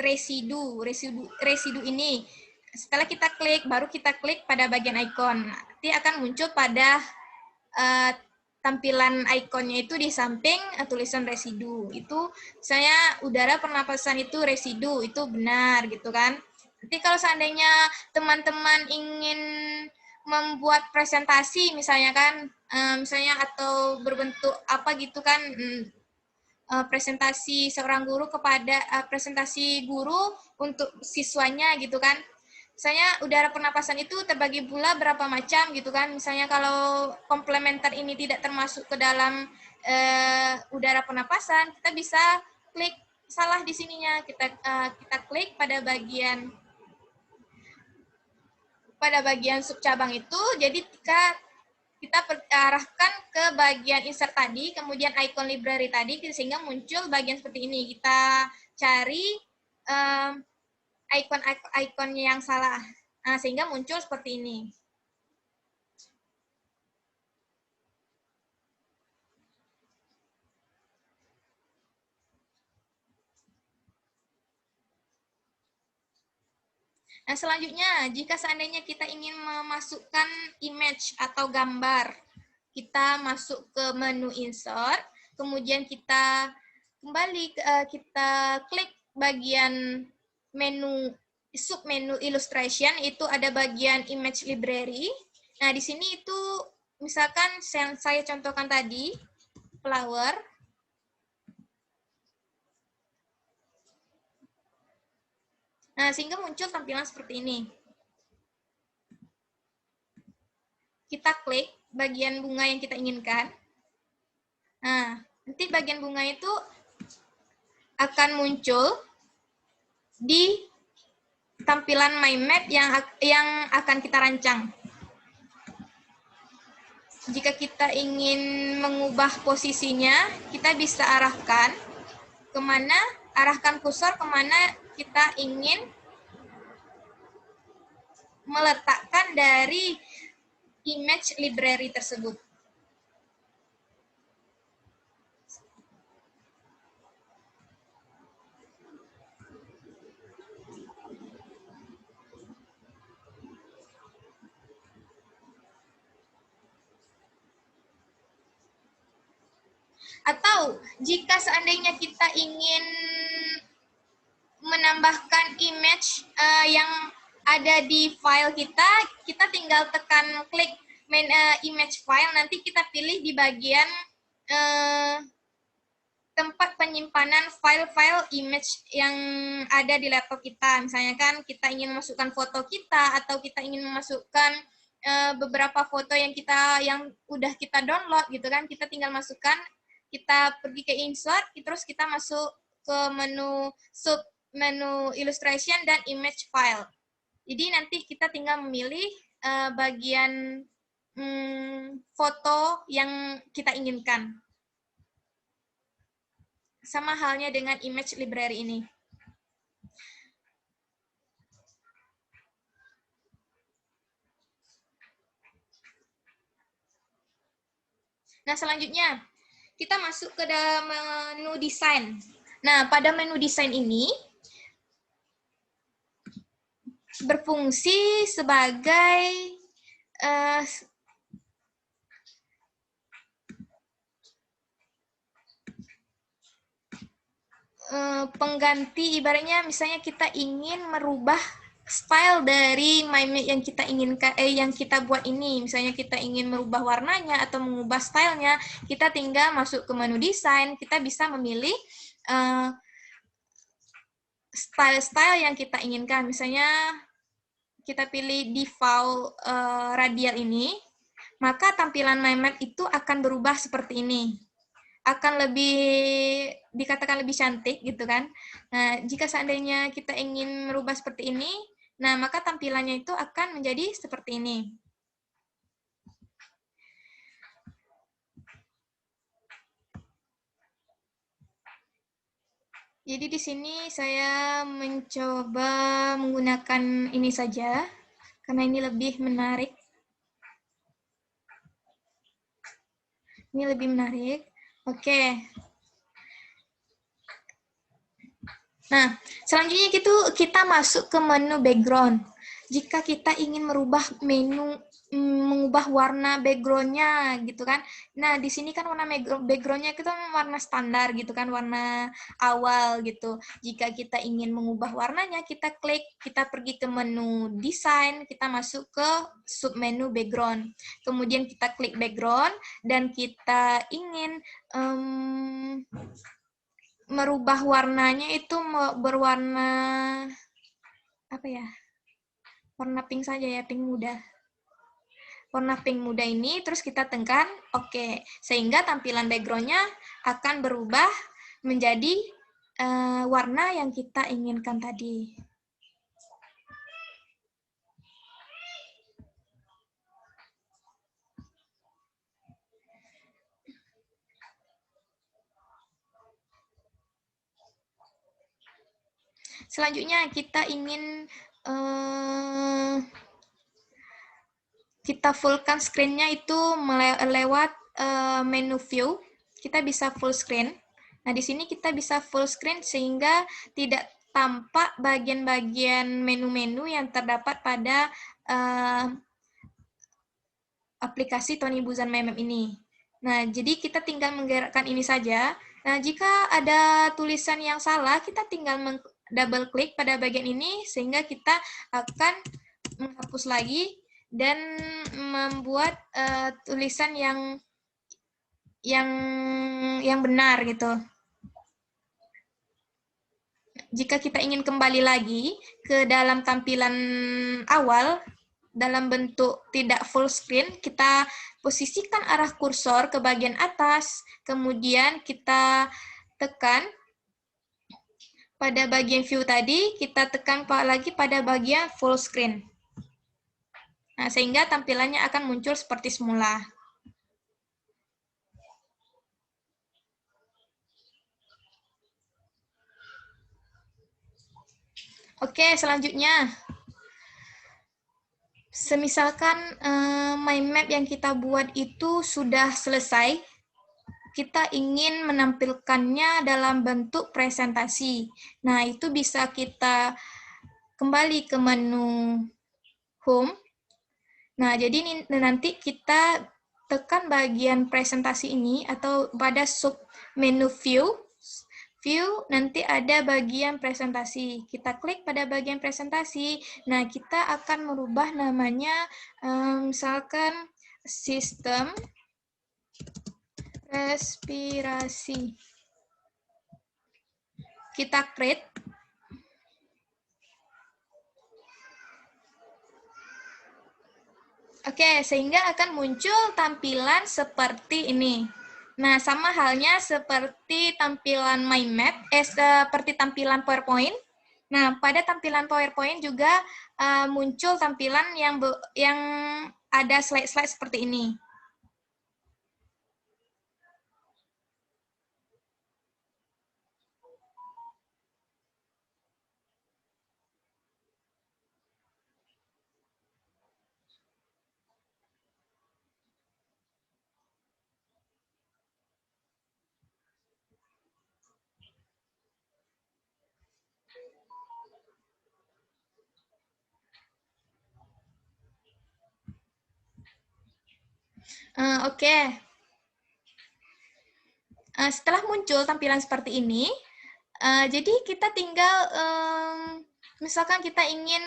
residu ini. Setelah kita klik, baru kita klik pada bagian icon. Nanti akan muncul pada tampilan ikonnya itu di samping tulisan residu. Itu misalnya udara pernapasan itu residu, itu benar gitu kan. Nanti kalau seandainya teman-teman ingin membuat presentasi misalnya kan, misalnya atau berbentuk apa gitu kan, presentasi seorang guru kepada presentasi guru untuk siswanya gitu kan. Misalnya udara pernapasan itu terbagi pula berapa macam gitu kan. Misalnya kalau komplementer ini tidak termasuk ke dalam udara pernapasan, kita bisa klik salah di sininya. Kita klik pada bagian subcabang itu. Jadi kita arahkan ke bagian insert tadi, kemudian icon library tadi, sehingga muncul bagian seperti ini. Kita cari icon-iconnya yang salah. Nah, sehingga muncul seperti ini. Nah, selanjutnya, jika seandainya kita ingin memasukkan image atau gambar, kita masuk ke menu insert, kemudian kita kembali, kita klik bagian menu submenu illustration, itu ada bagian image library. Nah, di sini itu misalkan yang saya contohkan tadi, flower. Nah, sehingga muncul tampilan seperti ini. Kita klik bagian bunga yang kita inginkan. Nah, nanti bagian bunga itu akan muncul di tampilan mind map yang akan kita rancang. Jika kita ingin mengubah posisinya, kita bisa arahkan kursor kemana kita ingin meletakkan dari image library tersebut. Atau jika seandainya kita ingin menambahkan image yang ada di file kita, kita tinggal tekan klik image file, nanti kita pilih di bagian tempat penyimpanan file-file image yang ada di laptop kita. Misalnya kan kita ingin memasukkan foto kita atau kita ingin memasukkan beberapa foto yang udah kita download gitu kan, kita tinggal masukkan, kita pergi ke insert, terus kita masuk ke menu menu illustration dan image file. Jadi nanti kita tinggal memilih bagian foto yang kita inginkan. Sama halnya dengan image library ini. Nah, selanjutnya kita masuk ke dalam menu desain. Nah, pada menu desain ini berfungsi sebagai pengganti, ibaratnya misalnya kita ingin merubah style dari mind map yang kita inginkan, yang kita buat ini. Misalnya kita ingin merubah warnanya atau mengubah stylenya, kita tinggal masuk ke menu desain, kita bisa memilih style-style yang kita inginkan. Misalnya kita pilih default radial ini, maka tampilan mind map itu akan berubah seperti ini. Akan lebih, dikatakan lebih cantik gitu kan. Nah, jika seandainya kita ingin merubah seperti ini, nah maka tampilannya itu akan menjadi seperti ini. Jadi di sini saya mencoba menggunakan ini saja, karena ini lebih menarik. Ini lebih menarik. Oke. Nah, selanjutnya kita masuk ke menu background. Jika kita ingin merubah mengubah warna background-nya gitu kan. Nah, di sini kan warna background-nya itu warna standar gitu kan, warna awal gitu. Jika kita ingin mengubah warnanya, kita klik, kita pergi ke menu desain, kita masuk ke submenu background. Kemudian kita klik background dan kita ingin merubah warnanya itu berwarna apa ya? Warna pink saja ya, pink muda. Warna pink muda ini terus kita tekan oke, sehingga tampilan background-nya akan berubah menjadi warna yang kita inginkan tadi. Selanjutnya kita ingin kita fullkan screen-nya itu lewat menu view. Kita bisa full screen. Nah, di sini kita bisa full screen sehingga tidak tampak bagian-bagian menu-menu yang terdapat pada aplikasi Tony Buzan Mind Map ini. Nah, jadi kita tinggal menggerakkan ini saja. Nah, jika ada tulisan yang salah, kita tinggal double klik pada bagian ini sehingga kita akan menghapus lagi dan membuat tulisan yang benar gitu. Jika kita ingin kembali lagi ke dalam tampilan awal dalam bentuk tidak full screen, kita posisikan arah kursor ke bagian atas, kemudian kita tekan pada bagian view tadi, kita tekan lagi pada bagian full screen. Nah, sehingga tampilannya akan muncul seperti semula. Oke, selanjutnya. Semisalkan mind map yang kita buat itu sudah selesai, kita ingin menampilkannya dalam bentuk presentasi. Nah, itu bisa kita kembali ke menu Home. Nah, jadi nanti kita tekan bagian presentasi ini atau pada sub menu View view, nanti ada bagian presentasi. Kita klik pada bagian presentasi. Nah, kita akan merubah namanya, misalkan sistem respirasi. Kita create. Oke, sehingga akan muncul tampilan seperti ini. Nah, sama halnya seperti tampilan mind map, seperti tampilan PowerPoint. Nah, pada tampilan PowerPoint juga muncul tampilan yang ada slide-slide seperti ini. Oke. Setelah muncul tampilan seperti ini, jadi kita tinggal, misalkan kita ingin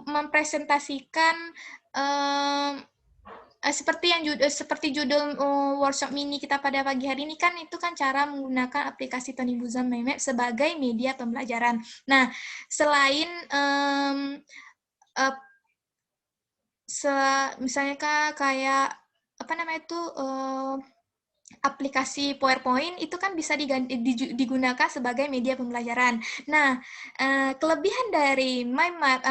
mempresentasikan seperti judul workshop mini kita pada pagi hari ini kan, itu kan cara menggunakan aplikasi Tony Buzan Mind Map sebagai media pembelajaran. Nah, selain misalnya kayak apa namanya itu, aplikasi PowerPoint itu kan bisa digunakan sebagai media pembelajaran. Nah, kelebihan dari Mind Map,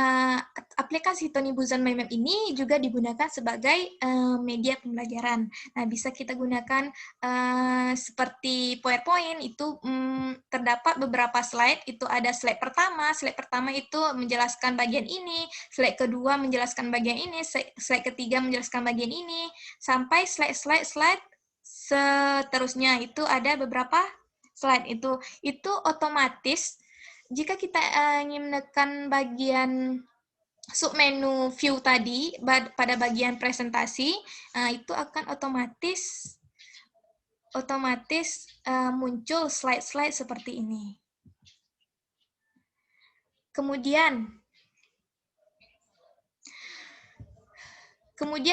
aplikasi Tony Buzan Mind Map ini juga digunakan sebagai media pembelajaran. Nah, bisa kita gunakan seperti PowerPoint itu, terdapat beberapa slide. Itu ada slide pertama itu menjelaskan bagian ini, slide kedua menjelaskan bagian ini, slide ketiga menjelaskan bagian ini, sampai slide seterusnya. Itu ada beberapa slide itu otomatis jika kita ingin menekan bagian submenu view tadi pada bagian presentasi, itu akan otomatis muncul slide-slide seperti ini. Kemudian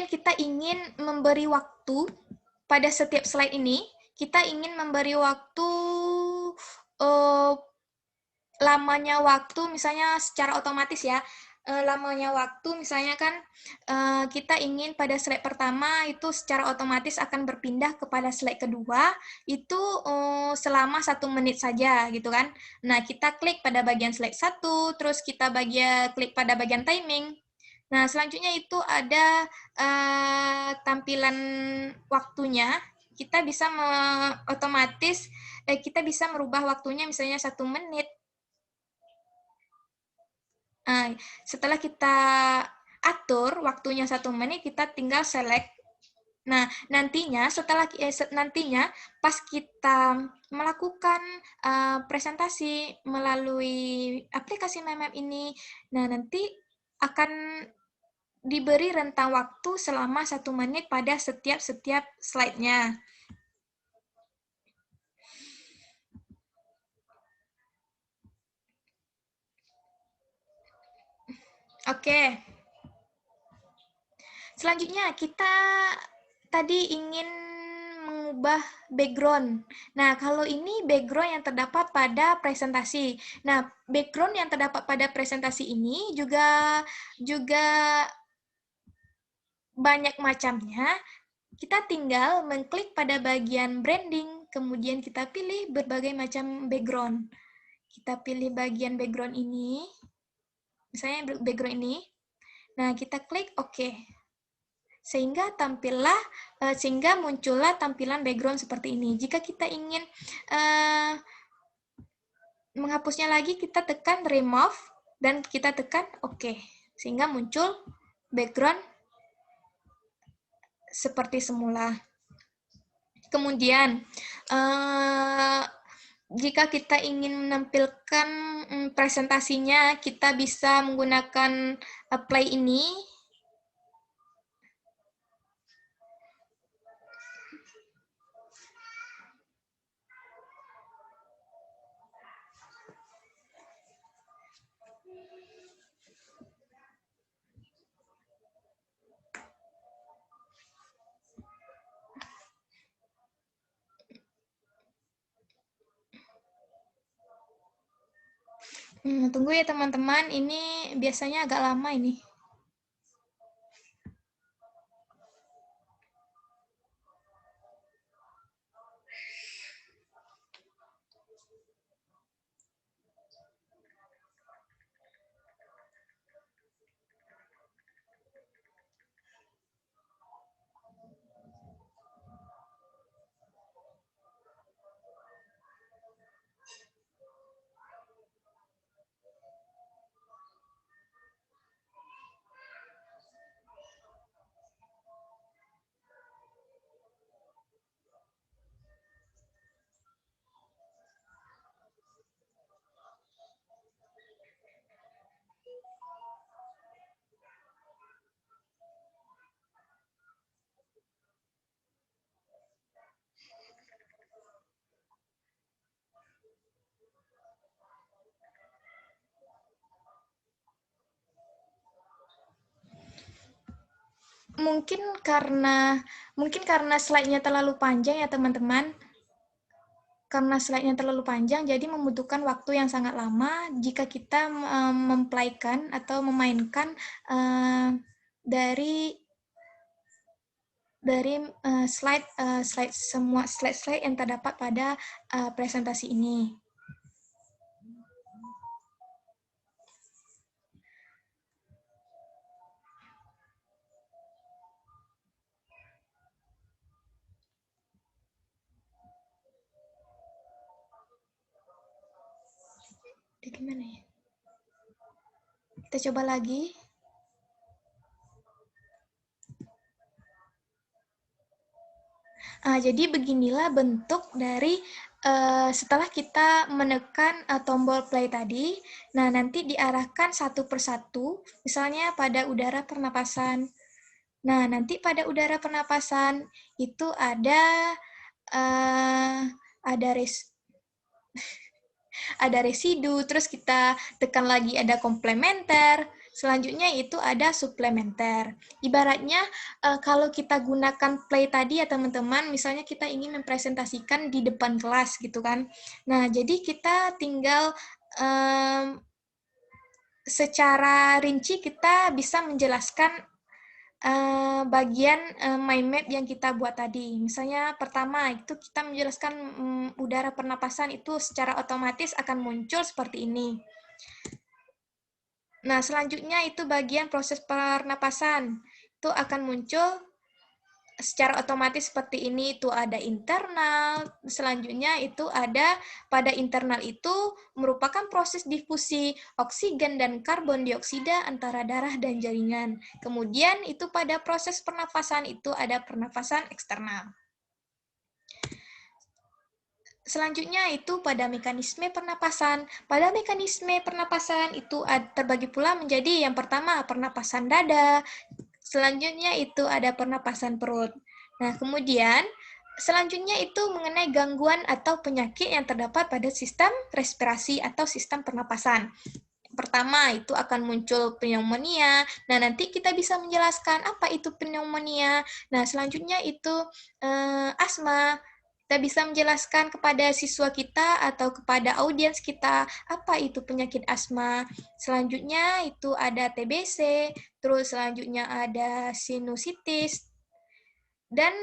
kita ingin memberi waktu pada setiap slide ini. Kita ingin memberi waktu, lamanya waktu misalnya secara otomatis ya. Lamanya waktu misalnya kan kita ingin pada slide pertama itu secara otomatis akan berpindah kepada slide kedua itu selama 1 menit saja gitu kan. Nah, kita klik pada bagian slide 1, terus kita klik pada bagian timing. Nah, selanjutnya itu ada tampilan waktunya. Kita bisa otomatis kita bisa merubah waktunya misalnya 1 menit. Setelah kita atur waktunya 1 menit, kita tinggal select. Nah, nantinya pas kita melakukan presentasi melalui aplikasi Mind Map ini, nah nanti akan diberi rentang waktu selama 1 menit pada setiap slide-nya. Oke. Selanjutnya, kita tadi ingin mengubah background. Nah, kalau ini background yang terdapat pada presentasi. Nah, background yang terdapat pada presentasi ini juga banyak macamnya. Kita tinggal mengklik pada bagian branding, kemudian kita pilih berbagai macam background. Kita pilih bagian background ini, misalnya background ini. Nah, kita klik OK. Sehingga muncullah tampilan background seperti ini. Jika kita ingin menghapusnya lagi, kita tekan remove dan kita tekan OK. Sehingga muncul background seperti semula. Kemudian, jika kita ingin menampilkan presentasinya, kita bisa menggunakan play ini. Tunggu ya teman-teman, ini biasanya agak lama ini. Mungkin karena slide-nya terlalu panjang ya teman-teman. Karena slide-nya terlalu panjang, jadi membutuhkan waktu yang sangat lama jika kita memplaykan atau memainkan dari semua slide yang terdapat pada presentasi ini. Gimana ya? Kita coba lagi. Jadi beginilah bentuk dari setelah kita menekan tombol play tadi. Nah, nanti diarahkan satu persatu, misalnya pada udara pernapasan. Nah, nanti pada udara pernapasan itu ada residu, terus kita tekan lagi ada komplementer, selanjutnya itu ada suplementer. Ibaratnya kalau kita gunakan play tadi ya teman-teman, misalnya kita ingin mempresentasikan di depan kelas gitu kan. Nah, jadi kita tinggal secara rinci kita bisa menjelaskan bagian mind map yang kita buat tadi. Misalnya pertama itu kita menjelaskan udara pernapasan itu secara otomatis akan muncul seperti ini. Nah, selanjutnya itu bagian proses pernapasan. Itu akan muncul secara otomatis seperti ini. Itu ada internal, selanjutnya itu ada pada internal itu merupakan proses difusi oksigen dan karbon dioksida antara darah dan jaringan. Kemudian itu pada proses pernafasan itu ada pernafasan eksternal. Selanjutnya itu pada mekanisme pernapasan. Pada mekanisme pernapasan itu terbagi pula menjadi yang pertama pernapasan dada, selanjutnya itu ada pernapasan perut. Nah, kemudian selanjutnya itu mengenai gangguan atau penyakit yang terdapat pada sistem respirasi atau sistem pernapasan. Pertama, itu akan muncul pneumonia. Nah, nanti kita bisa menjelaskan apa itu pneumonia. Nah, selanjutnya itu asma. Kita bisa menjelaskan kepada siswa kita atau kepada audiens kita apa itu penyakit asma. Selanjutnya itu ada TBC, terus selanjutnya ada sinusitis, dan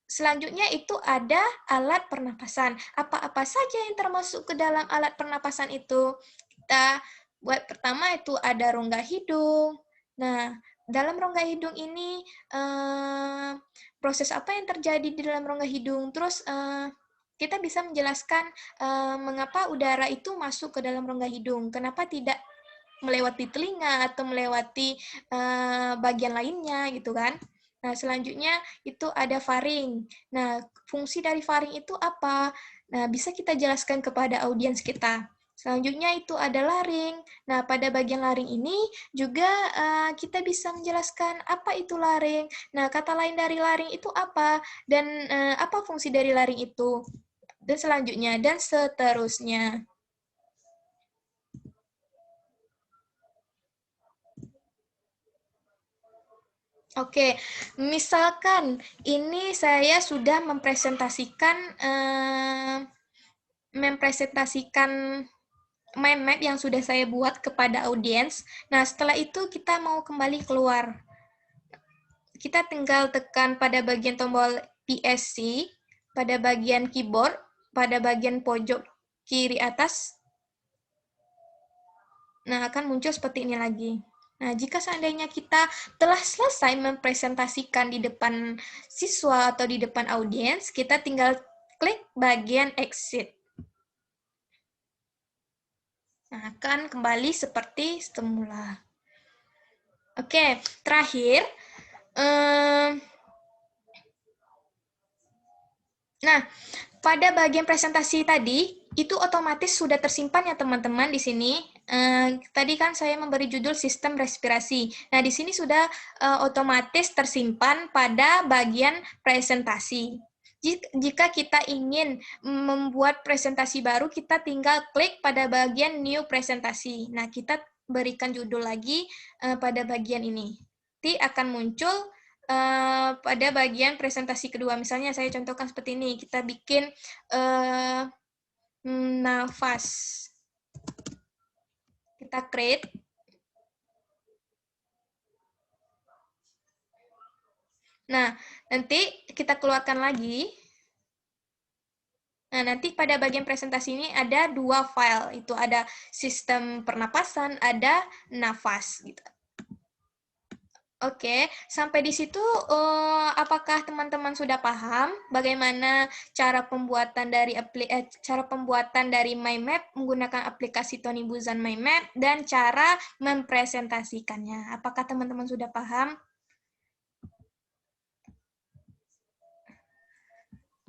selanjutnya itu ada alat pernapasan. Apa-apa saja yang termasuk ke dalam alat pernapasan itu? Kita buat pertama itu ada rongga hidung. Nah, dalam rongga hidung ini proses apa yang terjadi di dalam rongga hidung? Terus kita bisa menjelaskan mengapa udara itu masuk ke dalam rongga hidung. Kenapa tidak melewati telinga atau melewati bagian lainnya gitu kan? Nah, selanjutnya itu ada faring. Nah, fungsi dari faring itu apa? Nah, bisa kita jelaskan kepada audiens kita. Selanjutnya itu ada laring. Nah, pada bagian laring ini juga kita bisa menjelaskan apa itu laring. Nah, kata lain dari laring itu apa? Dan apa fungsi dari laring itu? Dan selanjutnya, dan seterusnya. Oke, misalkan ini saya sudah mempresentasikan mind map yang sudah saya buat kepada audiens. Nah, setelah itu kita mau kembali keluar. Kita tinggal tekan pada bagian tombol PSC, pada bagian keyboard, pada bagian pojok kiri atas. Nah, akan muncul seperti ini lagi. Nah, jika seandainya kita telah selesai mempresentasikan di depan siswa atau di depan audiens, kita tinggal klik bagian exit. Nah, akan kembali seperti semula. Oke, terakhir. Nah, pada bagian presentasi tadi, itu otomatis sudah tersimpan ya teman-teman di sini. Tadi kan saya memberi judul sistem respirasi. Nah, di sini sudah otomatis tersimpan pada bagian presentasi. Jika kita ingin membuat presentasi baru, kita tinggal klik pada bagian new presentasi. Nah, kita berikan judul lagi pada bagian ini. Nanti akan muncul pada bagian presentasi kedua. Misalnya saya contohkan seperti ini, kita bikin nafas. Kita create. Nah, nanti kita keluarkan lagi. Nah, nanti pada bagian presentasi ini ada 2 file. Itu ada sistem pernapasan, ada nafas. Gitu. Oke, sampai di situ apakah teman-teman sudah paham bagaimana cara pembuatan dari mind map menggunakan aplikasi Tony Buzan Mind Map dan cara mempresentasikannya? Apakah teman-teman sudah paham?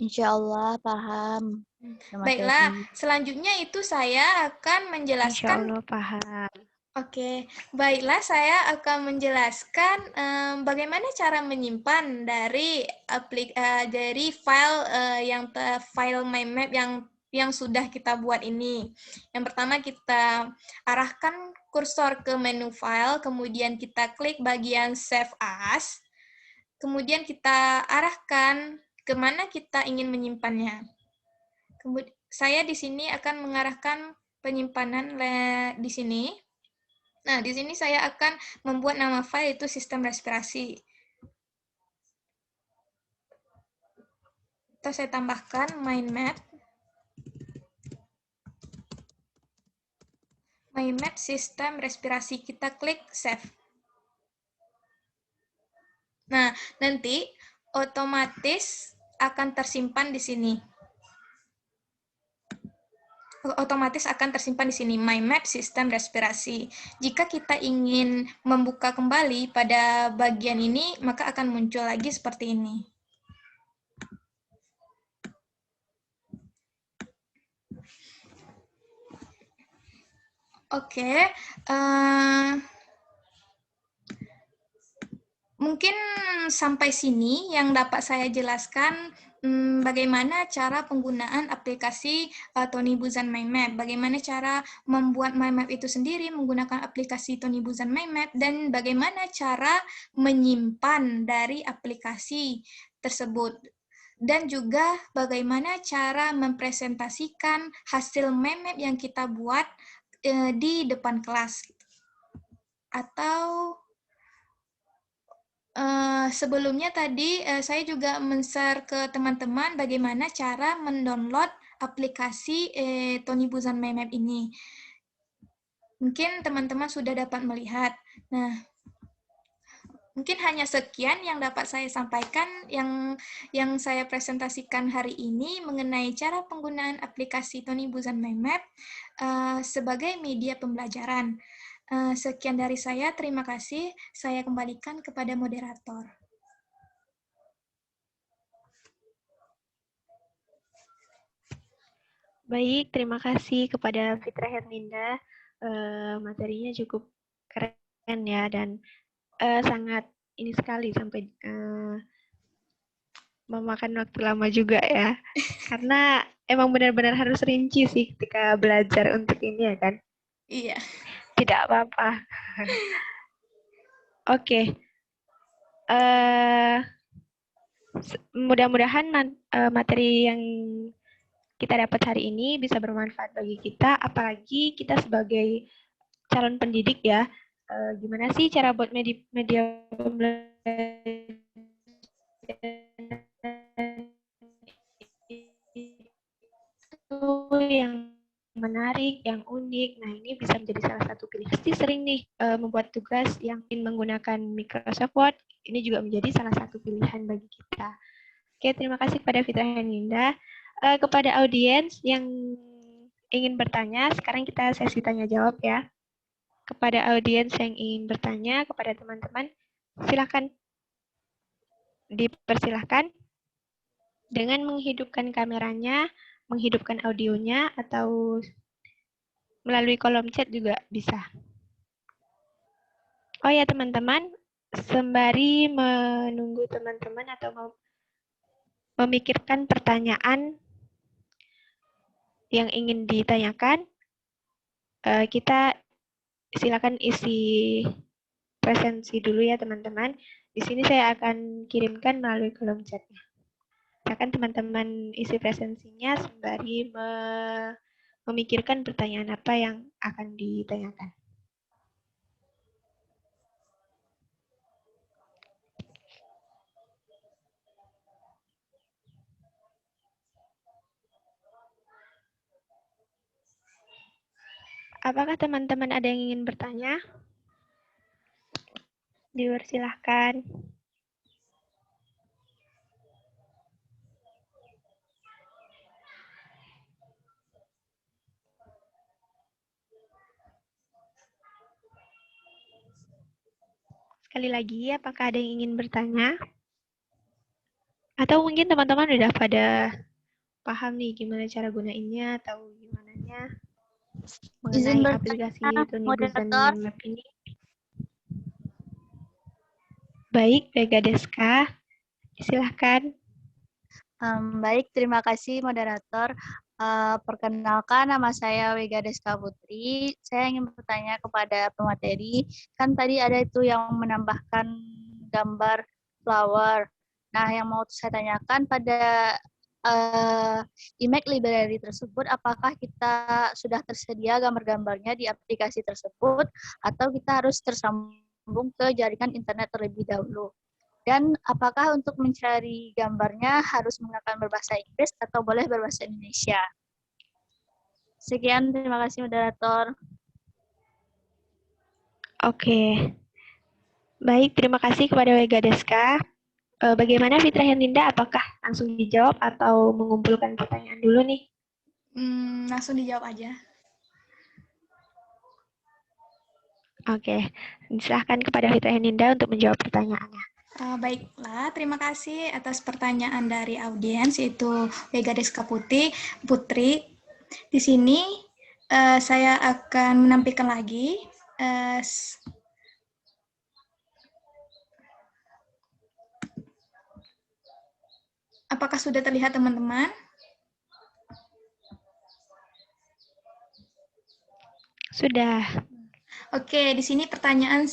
Insya Allah paham. Baiklah, selanjutnya itu saya akan Insya menjelaskan. Allah paham. Oke, baiklah saya akan menjelaskan bagaimana cara menyimpan dari file mind map yang sudah kita buat ini. Yang pertama kita arahkan kursor ke menu file, kemudian kita klik bagian save as, kemudian kita arahkan kemana kita ingin menyimpannya. Kemudian saya di sini akan mengarahkan penyimpanan di sini. Nah, di sini saya akan membuat nama file itu sistem respirasi. Atau saya tambahkan mind map. Mind map sistem respirasi. Kita klik save. Nah, nanti otomatis akan tersimpan di sini. Otomatis akan tersimpan di sini mind map sistem respirasi. Jika kita ingin membuka kembali pada bagian ini, maka akan muncul lagi seperti ini. Oke, mungkin sampai sini yang dapat saya jelaskan bagaimana cara penggunaan aplikasi Tony Buzan Mind Map, bagaimana cara membuat mind map itu sendiri menggunakan aplikasi Tony Buzan Mind Map, dan bagaimana cara menyimpan dari aplikasi tersebut. Dan juga bagaimana cara mempresentasikan hasil mind map yang kita buat di depan kelas. Atau sebelumnya tadi saya juga men-share ke teman-teman bagaimana cara mendownload aplikasi Tony Buzan Mind Map ini. Mungkin teman-teman sudah dapat melihat. Nah, mungkin hanya sekian yang dapat saya sampaikan, yang saya presentasikan hari ini mengenai cara penggunaan aplikasi Tony Buzan Mind Map sebagai media pembelajaran. Sekian dari saya, terima kasih. Saya kembalikan kepada moderator. Baik, terima kasih kepada Fitra Herninda. Materinya cukup keren ya, dan sangat ini sekali sampai memakan waktu lama juga ya. Karena emang benar-benar harus rinci sih ketika belajar untuk ini ya kan. Iya. Tidak apa-apa. Oke. Mudah-mudahan materi yang kita dapat hari ini bisa bermanfaat bagi kita, apalagi kita sebagai calon pendidik ya. Gimana sih cara buat media pembelajaran itu yang menarik, yang unik. Nah, ini bisa menjadi salah satu pilihan. Pasti sering nih membuat tugas yang menggunakan Microsoft Word. Ini juga menjadi salah satu pilihan bagi kita. Oke, terima kasih kepada Fitrah dan Linda. Kepada audiens yang ingin bertanya, sekarang kita sesi tanya jawab ya. Kepada audiens yang ingin bertanya, kepada teman-teman, silakan dipersilahkan dengan menghidupkan kameranya, menghidupkan audionya, atau melalui kolom chat juga bisa. Oh ya teman-teman, sembari menunggu teman-teman atau memikirkan pertanyaan yang ingin ditanyakan, kita silakan isi presensi dulu ya teman-teman. Di sini saya akan kirimkan melalui kolom chatnya. Silakan teman-teman isi presensinya sembari memikirkan pertanyaan apa yang akan ditanyakan. Apakah teman-teman ada yang ingin bertanya? Dipersilahkan. Sekali lagi, apakah ada yang ingin bertanya? Atau mungkin teman-teman udah pada paham nih gimana cara gunainnya atau gimananya mengenai aplikasi Tonibusan Map ini? Baik, Vega Deska, silahkan. Baik, terima kasih moderator. Perkenalkan, nama saya Vega Deska Putri. Saya ingin bertanya kepada pemateri. Kan tadi ada itu yang menambahkan gambar flower. Nah, yang mau saya tanyakan pada Image Library tersebut, apakah kita sudah tersedia gambar-gambarnya di aplikasi tersebut, atau kita harus tersambung ke jaringan internet terlebih dahulu? Dan apakah untuk mencari gambarnya harus menggunakan berbahasa Inggris atau boleh berbahasa Indonesia? Sekian, terima kasih moderator. Oke. Baik, terima kasih kepada Vega Deska. Bagaimana Fitrah Linda? Apakah langsung dijawab atau mengumpulkan pertanyaan dulu nih? Langsung dijawab aja. Oke, silahkan kepada Fitrah Linda untuk menjawab pertanyaannya. Baiklah, terima kasih atas pertanyaan dari audiens, yaitu Vega Deska Putri. Di sini saya akan menampilkan lagi apakah sudah terlihat teman-teman? Sudah. Oke, di sini pertanyaan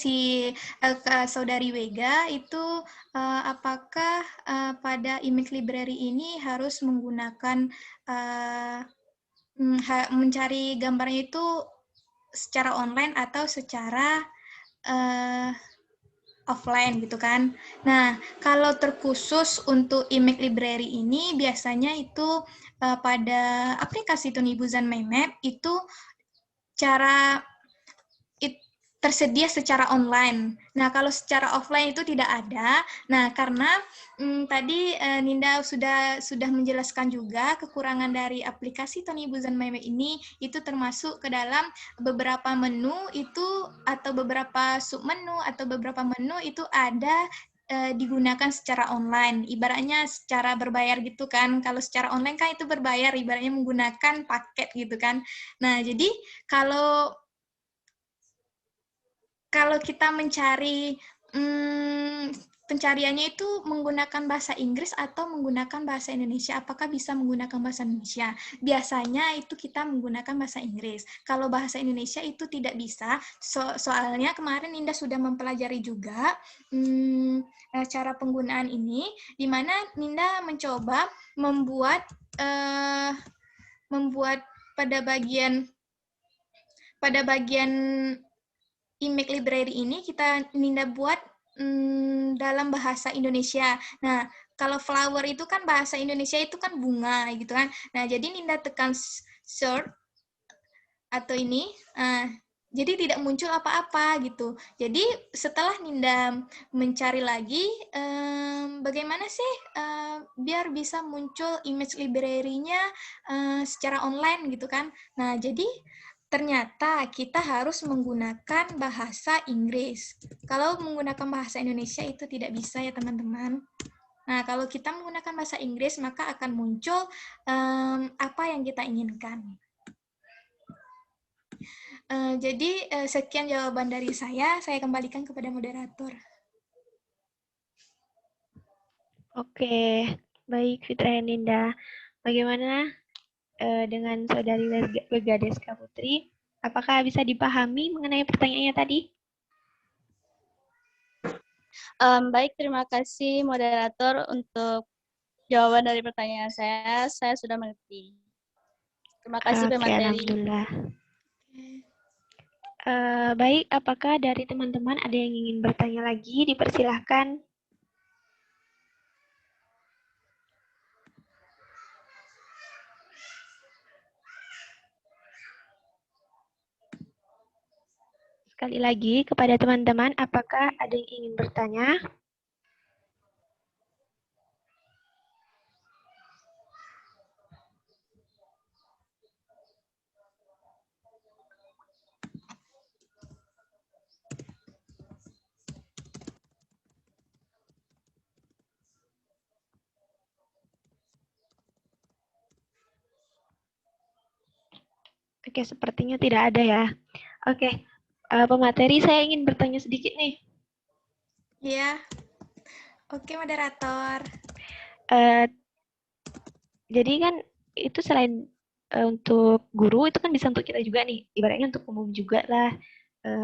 saudari Vega itu apakah pada Image Library ini harus menggunakan mencari gambarnya itu secara online atau secara offline gitu kan. Nah, kalau terkhusus untuk Image Library ini biasanya itu pada aplikasi Tonibusan Map itu tersedia secara online. Nah, kalau secara offline itu tidak ada. Nah, karena tadi Ninda sudah menjelaskan juga kekurangan dari aplikasi Tonibusan Map ini itu termasuk ke dalam beberapa menu itu atau beberapa submenu atau beberapa menu itu ada digunakan secara online. Ibaratnya secara berbayar gitu kan. Kalau secara online kan itu berbayar, ibaratnya menggunakan paket gitu kan. Nah, jadi kalau kita mencari pencariannya itu menggunakan bahasa Inggris atau menggunakan bahasa Indonesia, apakah bisa menggunakan bahasa Indonesia? Biasanya itu kita menggunakan bahasa Inggris. Kalau bahasa Indonesia itu tidak bisa, soalnya kemarin Ninda sudah mempelajari juga cara penggunaan ini, di mana Ninda mencoba membuat membuat pada bagian image library ini Ninda buat dalam bahasa Indonesia. Nah, kalau flower itu kan bahasa Indonesia itu kan bunga gitu kan. Nah, jadi Ninda tekan search atau ini, jadi tidak muncul apa-apa gitu. Jadi setelah Ninda mencari lagi, bagaimana sih biar bisa muncul image library-nya secara online gitu kan. Nah, jadi ternyata kita harus menggunakan bahasa Inggris. Kalau menggunakan bahasa Indonesia itu tidak bisa ya teman-teman. Nah, kalau kita menggunakan bahasa Inggris, maka akan muncul apa yang kita inginkan. Jadi, sekian jawaban dari saya kembalikan kepada moderator. Oke, baik Fitra Ninda. Bagaimana dengan Saudari Wega Deska Putri? Apakah bisa dipahami mengenai pertanyaannya tadi? Baik, terima kasih moderator untuk jawaban dari pertanyaan saya. Saya sudah mengerti. Terima kasih Oke, pemateri. alhamdulillah. Baik, apakah dari teman-teman ada yang ingin bertanya lagi? Dipersilahkan. Sekali lagi kepada teman-teman, apakah ada yang ingin bertanya? Oke, sepertinya tidak ada ya. Oke, pemateri saya ingin bertanya sedikit nih. Iya. Oke, moderator. Jadi kan itu selain untuk guru, itu kan bisa untuk kita juga nih. Ibaratnya untuk umum juga lah,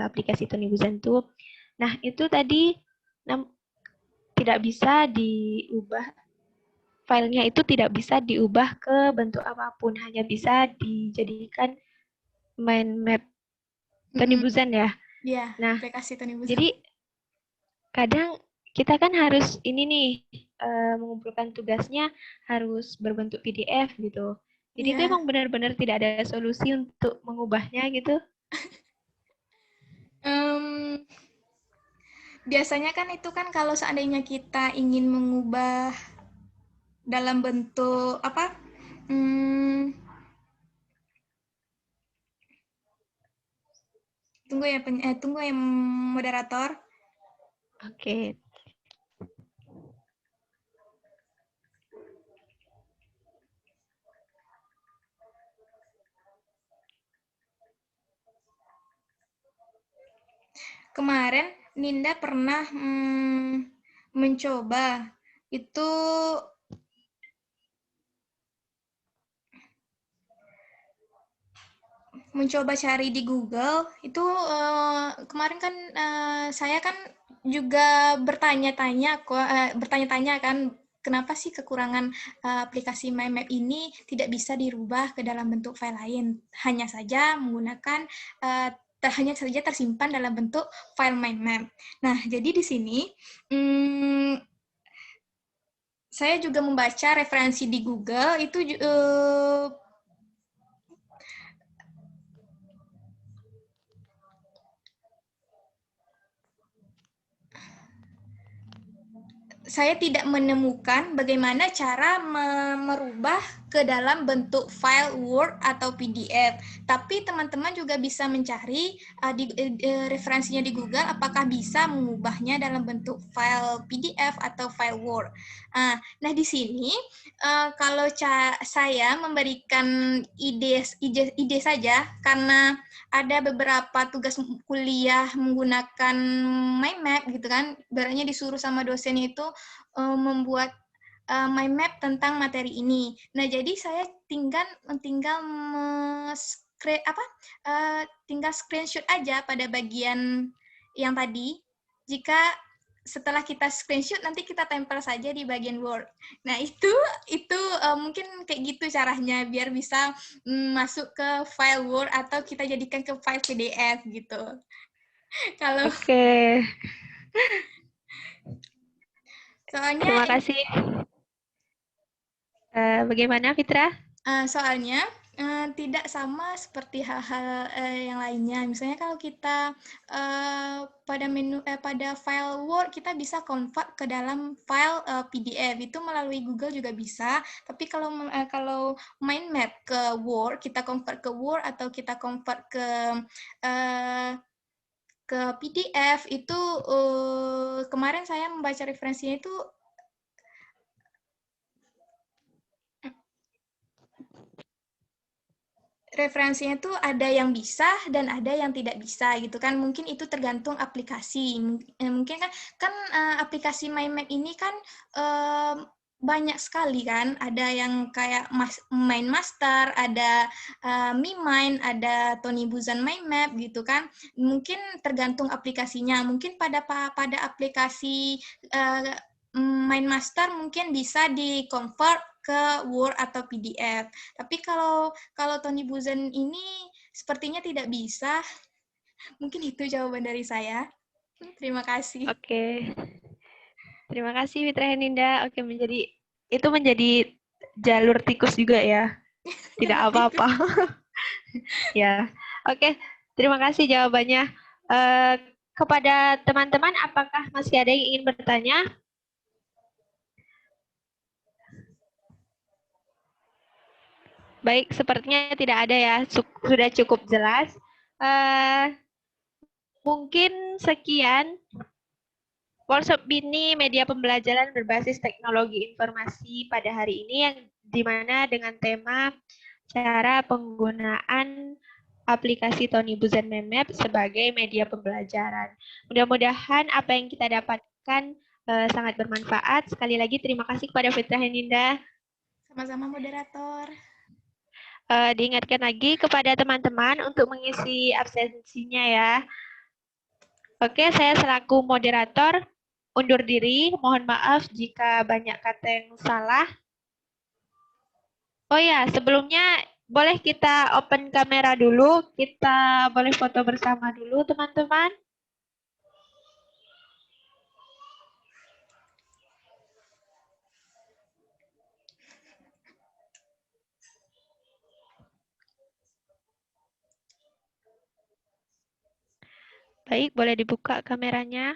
aplikasi Tunibusan tuh. Nah, itu tadi tidak bisa diubah, filenya itu tidak bisa diubah ke bentuk apapun, hanya bisa dijadikan mind map Tunibusan ya. Iya, Nah, aplikasi Tunibusan. jadi kadang kita kan harus ini nih, mengumpulkan tugasnya harus berbentuk PDF gitu. Jadi itu emang benar-benar tidak ada solusi untuk mengubahnya gitu. Biasanya kan itu kan kalau seandainya kita ingin mengubah dalam bentuk apa? Tunggu ya moderator. Oke. Kemarin Ninda pernah mencoba itu mencoba cari di Google itu kemarin kan saya kan juga bertanya-tanya kan kenapa sih kekurangan aplikasi MyMap ini tidak bisa dirubah ke dalam bentuk file lain, hanya saja menggunakan hanya saja tersimpan dalam bentuk file MyMap. Nah, jadi di sini saya juga membaca referensi di Google itu saya tidak menemukan bagaimana cara merubah ke dalam bentuk file Word atau PDF. Tapi teman-teman juga bisa mencari referensinya di Google apakah bisa mengubahnya dalam bentuk file PDF atau file Word. Nah, di sini kalau saya memberikan ide saja karena ada beberapa tugas kuliah menggunakan MyMap gitu kan, ibaratnya disuruh sama dosennya itu membuat mind map tentang materi ini. Nah, jadi saya tinggal tinggal screenshot aja pada bagian yang tadi. Jika setelah kita screenshot nanti kita tempel saja di bagian Word. Nah, itu mungkin kayak gitu caranya biar bisa masuk ke file Word atau kita jadikan ke file PDF gitu. Kalau Oke. soalnya Terima kasih. Bagaimana, Fitra? Soalnya tidak sama seperti hal-hal yang lainnya. Misalnya kalau kita pada file Word kita bisa convert ke dalam file PDF itu melalui Google juga bisa. Tapi kalau mind map ke Word kita convert ke Word atau kita convert ke PDF itu kemarin saya membaca referensinya itu referensinya tuh ada yang bisa dan ada yang tidak bisa gitu kan. Mungkin itu tergantung aplikasi. Mungkin kan aplikasi MyMap ini kan banyak sekali kan. Ada yang kayak MindMaster, ada MiMind, ada Tony Buzan MyMap gitu kan. Mungkin tergantung aplikasinya. Mungkin pada aplikasi MindMaster mungkin bisa di-convert ke Word atau PDF. Tapi kalau Tony Buzan ini sepertinya tidak bisa. Mungkin itu jawaban dari saya. Terima kasih. Oke. Terima kasih, Fitra Heninda. Oke, itu menjadi jalur tikus juga ya. Tidak apa-apa. Ya. Oke, terima kasih jawabannya. Kepada teman-teman, apakah masih ada yang ingin bertanya? Baik, sepertinya tidak ada ya. Sudah cukup jelas. Mungkin sekian workshop Bini Media Pembelajaran Berbasis Teknologi Informasi pada hari ini, yang dimana dengan tema cara penggunaan aplikasi Tony Buzan MyMap sebagai media pembelajaran. Mudah-mudahan apa yang kita dapatkan sangat bermanfaat. Sekali lagi terima kasih kepada Fitra Heninda. Sama-sama moderator. Diingatkan lagi kepada teman-teman untuk mengisi absensinya ya. Oke, saya selaku moderator undur diri. Mohon maaf jika banyak kata yang salah. Oh ya, sebelumnya boleh kita open kamera dulu. Kita boleh foto bersama dulu, teman-teman. Baik, boleh dibuka kameranya.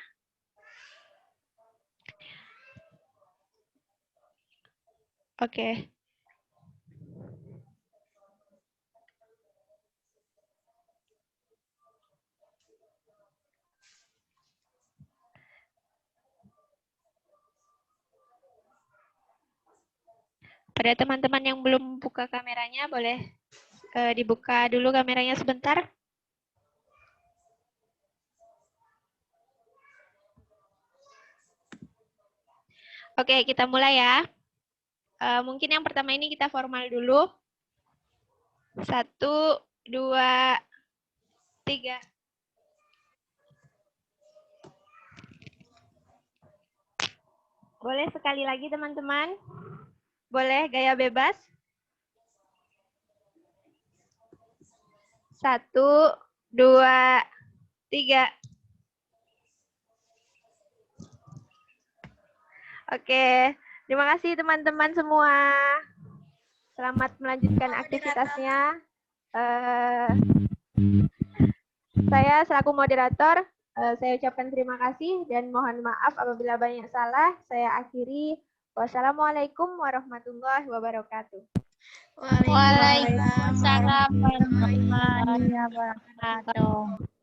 Oke. Pada teman-teman yang belum buka kameranya, boleh dibuka dulu kameranya sebentar. Oke, kita mulai ya. Mungkin yang pertama ini kita formal dulu. 1, 2, 3. Boleh sekali lagi teman-teman? Boleh gaya bebas? 1, 2, 3. Oke, terima kasih teman-teman semua. Selamat melanjutkan aktivitasnya. Saya selaku moderator, saya ucapkan terima kasih dan mohon maaf apabila banyak salah. Saya akhiri. Wassalamualaikum warahmatullahi wabarakatuh. Waalaikumsalam warahmatullahi wabarakatuh.